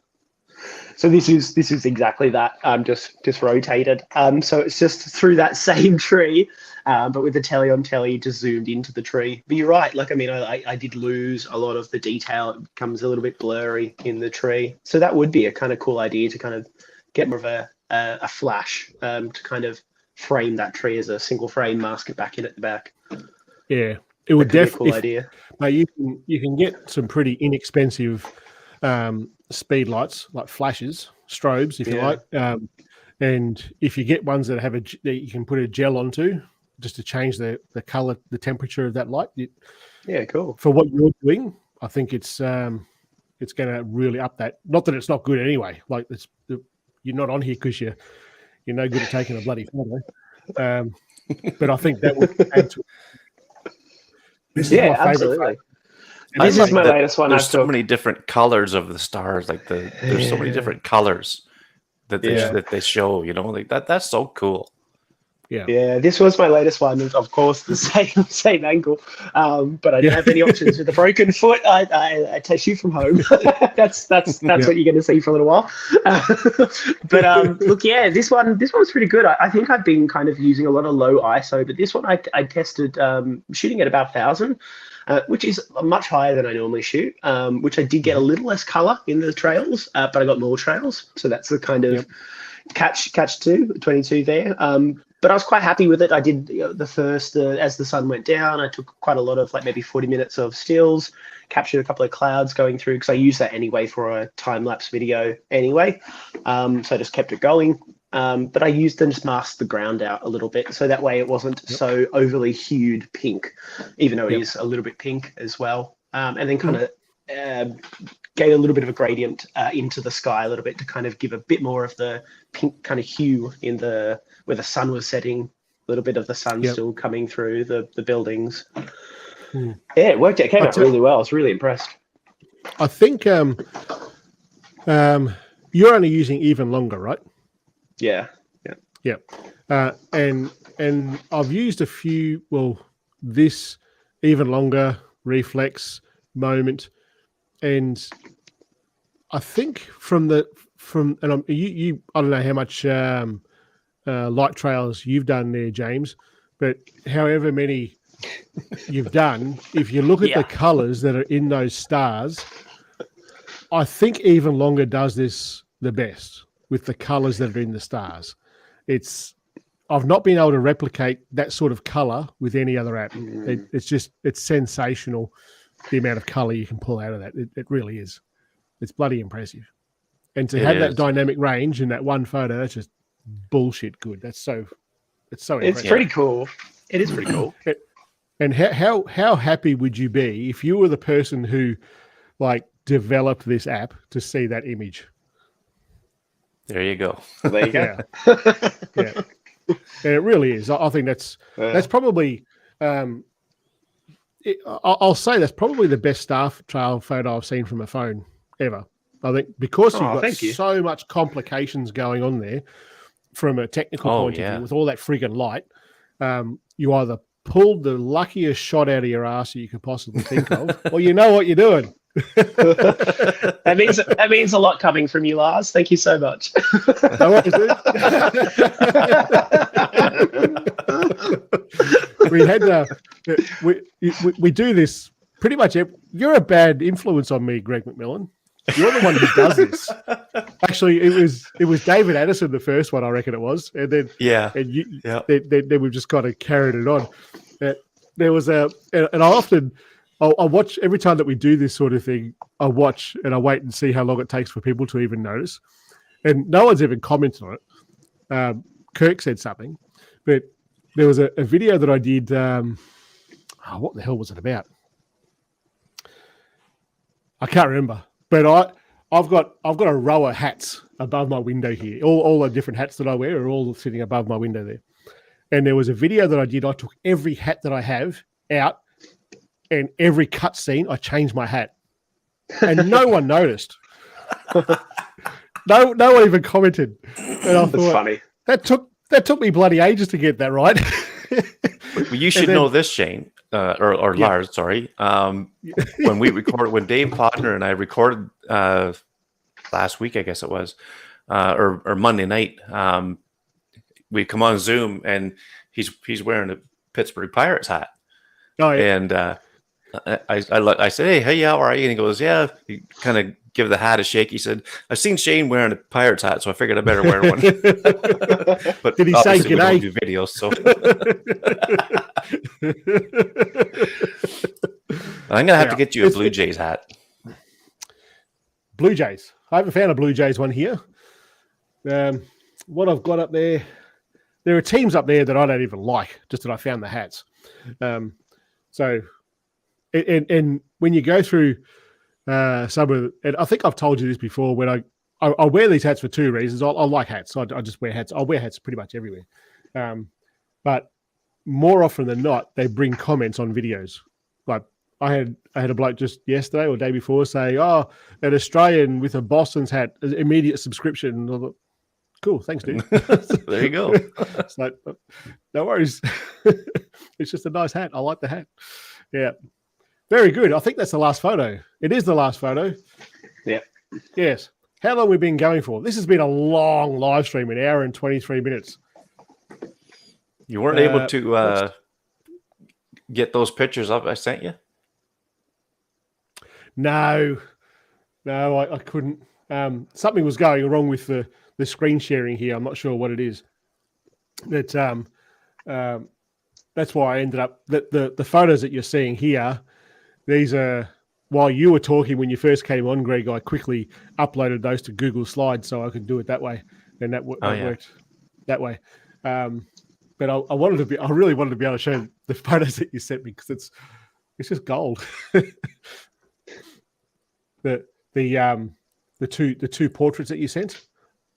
So this is exactly that. Just rotated. So it's just through that same tree, but with the telly on telly, just zoomed into the tree. But you're right. Like, I mean, I did lose a lot of the detail. It becomes a little bit blurry in the tree. So that would be a kind of cool idea to kind of get more of a flash to kind of frame that tree as a single frame, mask it back in at the back. Yeah, it would definitely cool idea. But you can get some pretty inexpensive speed lights, like flashes, strobes, if you like. And if you get ones that that you can put a gel onto, just to change the color, the temperature of that light. Cool. For what you're doing, I think it's going to really up that. Not that it's not good anyway. Like you're not on here because you're no good at taking a bloody photo. But I think that would add to it. This is my absolutely. This is my latest one. There's so many different colors of the stars. Like there's so many different colors that they show. Like that's so cool. Yeah. This was my latest one. Of course, the same angle, but I didn't have any options with a broken foot. I shoot from home. that's what you're going to see for a little while. But look, this one was pretty good. I think I've been kind of using a lot of low ISO, but this one I tested shooting at about 1,000. Which is much higher than I normally shoot, which I did get a little less color in the trails, but I got more trails. So that's the kind of catch 22 there. But I was quite happy with it. I did the first, as the sun went down, I took quite a lot of, like maybe 40 minutes of stills, captured a couple of clouds going through, because I use that anyway for a time-lapse video anyway. So I just kept it going. But I used and just masked the ground out a little bit, so that way it wasn't so overly hued pink, even though it is a little bit pink as well. And then kind of gave a little bit of a gradient into the sky a little bit to kind of give a bit more of the pink kind of hue in where the sun was setting, a little bit of the sun still coming through the buildings. Yeah, it worked. It came out really well. I was really impressed. I think you're only using even longer, right? Yeah. And I've used a few. Well, this even longer, reflex, moment, and I think from and you I don't know how much light trails you've done there, James, but however many you've done, if you look at the colors that are in those stars, I think Even Longer does this the best with the colors that are in the stars. I've not been able to replicate that sort of color with any other app. It's sensational, the amount of color you can pull out of that. It really is. It's bloody impressive. And to have that dynamic range in that one photo, that's just bullshit good. It's so impressive. It's pretty cool. It is pretty cool. And how happy would you be if you were the person who developed this app to see that image? There you go. There you go. Yeah. And it really is. I think that's probably I'll say that's probably the best star trail photo I've seen from a phone ever. I think because you've got so much complications going on there from a technical point of view with all that friggin' light, you either pulled the luckiest shot out of your ass that you could possibly think of, or you know what you're doing. That means a lot coming from you, Lars. Thank you so much. No worries, dude. We do this pretty much. You're a bad influence on me, Greg McMillan. You're the one who does this. Actually, it was David Addison, the first one, I reckon it was, and then then we've just kind of carried it on. There was and I watch every time that we do this sort of thing. I watch and I wait and see how long it takes for people to even notice, and no one's even commented on it. Kirk said something, but there was a video that I did. What the hell was it about? I can't remember. But I've got a row of hats above my window here. All the different hats that I wear are all sitting above my window there. And there was a video that I did. I took every hat that I have out, and every cut scene, I changed my hat. And no one noticed. No one even commented. And I thought, that's funny. That took me bloody ages to get that right. Well, you should know this, Shane. Or Lars, sorry. When Dave Podner and I recorded last week, I guess it was, or Monday night, we come on Zoom and he's wearing a Pittsburgh Pirates hat. Oh yeah. And I said, hey, how are you? And he goes, yeah. He kind of give the hat a shake. He said, I've seen Shane wearing a Pirates hat, so I figured I better wear one. But did he say good day? Do videos, so I'm gonna have to get you a Blue Jays hat. Blue Jays. I haven't found a Blue Jays one here. What I've got up there are teams up there that I don't even like, just that I found the hats. So, and when you go through some of, and I think I've told you this before, when I wear these hats for two reasons. I like hats. So I just wear hats. I'll wear hats pretty much everywhere. But more often than not, they bring comments on videos. Like I had a bloke just yesterday or day before say, "Oh, an Australian with a Boston's hat, immediate subscription." And I thought, cool, thanks, dude. There you go. It's like, no worries. It's just a nice hat. I like the hat. Yeah. Very good. I think that's the last photo. It is the last photo. Yeah. Yes. How long have we been going for? This has been a long live stream, 1 hour and 23 minutes. You weren't able to get those pictures up I sent you? No, I couldn't. Something was going wrong with the screen sharing here. I'm not sure what it is. But that's why I ended up the photos that you're seeing here. These are while you were talking when you first came on, Greg. I quickly uploaded those to Google Slides so I could do it that way, and that worked that way. But I really wanted to be able to show the photos that you sent me because it's just gold. the two portraits that you sent,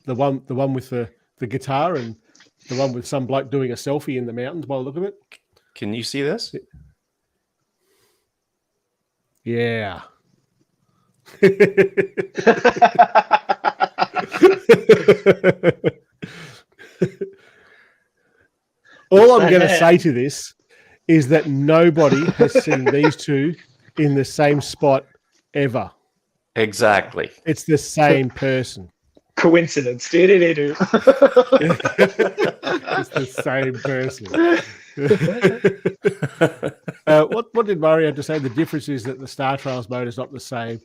the one with the guitar and the one with some bloke doing a selfie in the mountains by the look of it. Can you see this? Yeah. All I'm going to say to this is that nobody has seen these two in the same spot ever. Exactly. It's the same person. Coincidence. It's the same person. What did Murray have to say? The difference is that the Star Trails mode is not the same.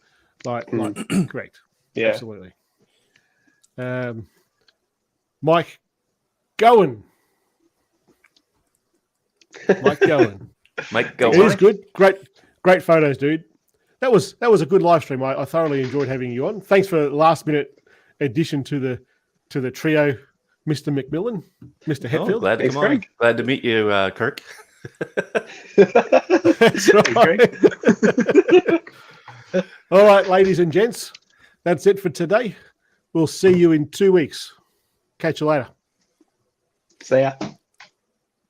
Correct. Yeah. Absolutely. Mike Gowan. Mike Gowan. It is good. Great photos, dude. That was a good live stream. I thoroughly enjoyed having you on. Thanks for the last minute addition to the trio, Mr. McMillan, Mr. Hetfield. Glad to come on. Glad to meet you, Kirk. That's right. All right, ladies and gents, that's it for today. We'll see you in 2 weeks. Catch you later. See ya.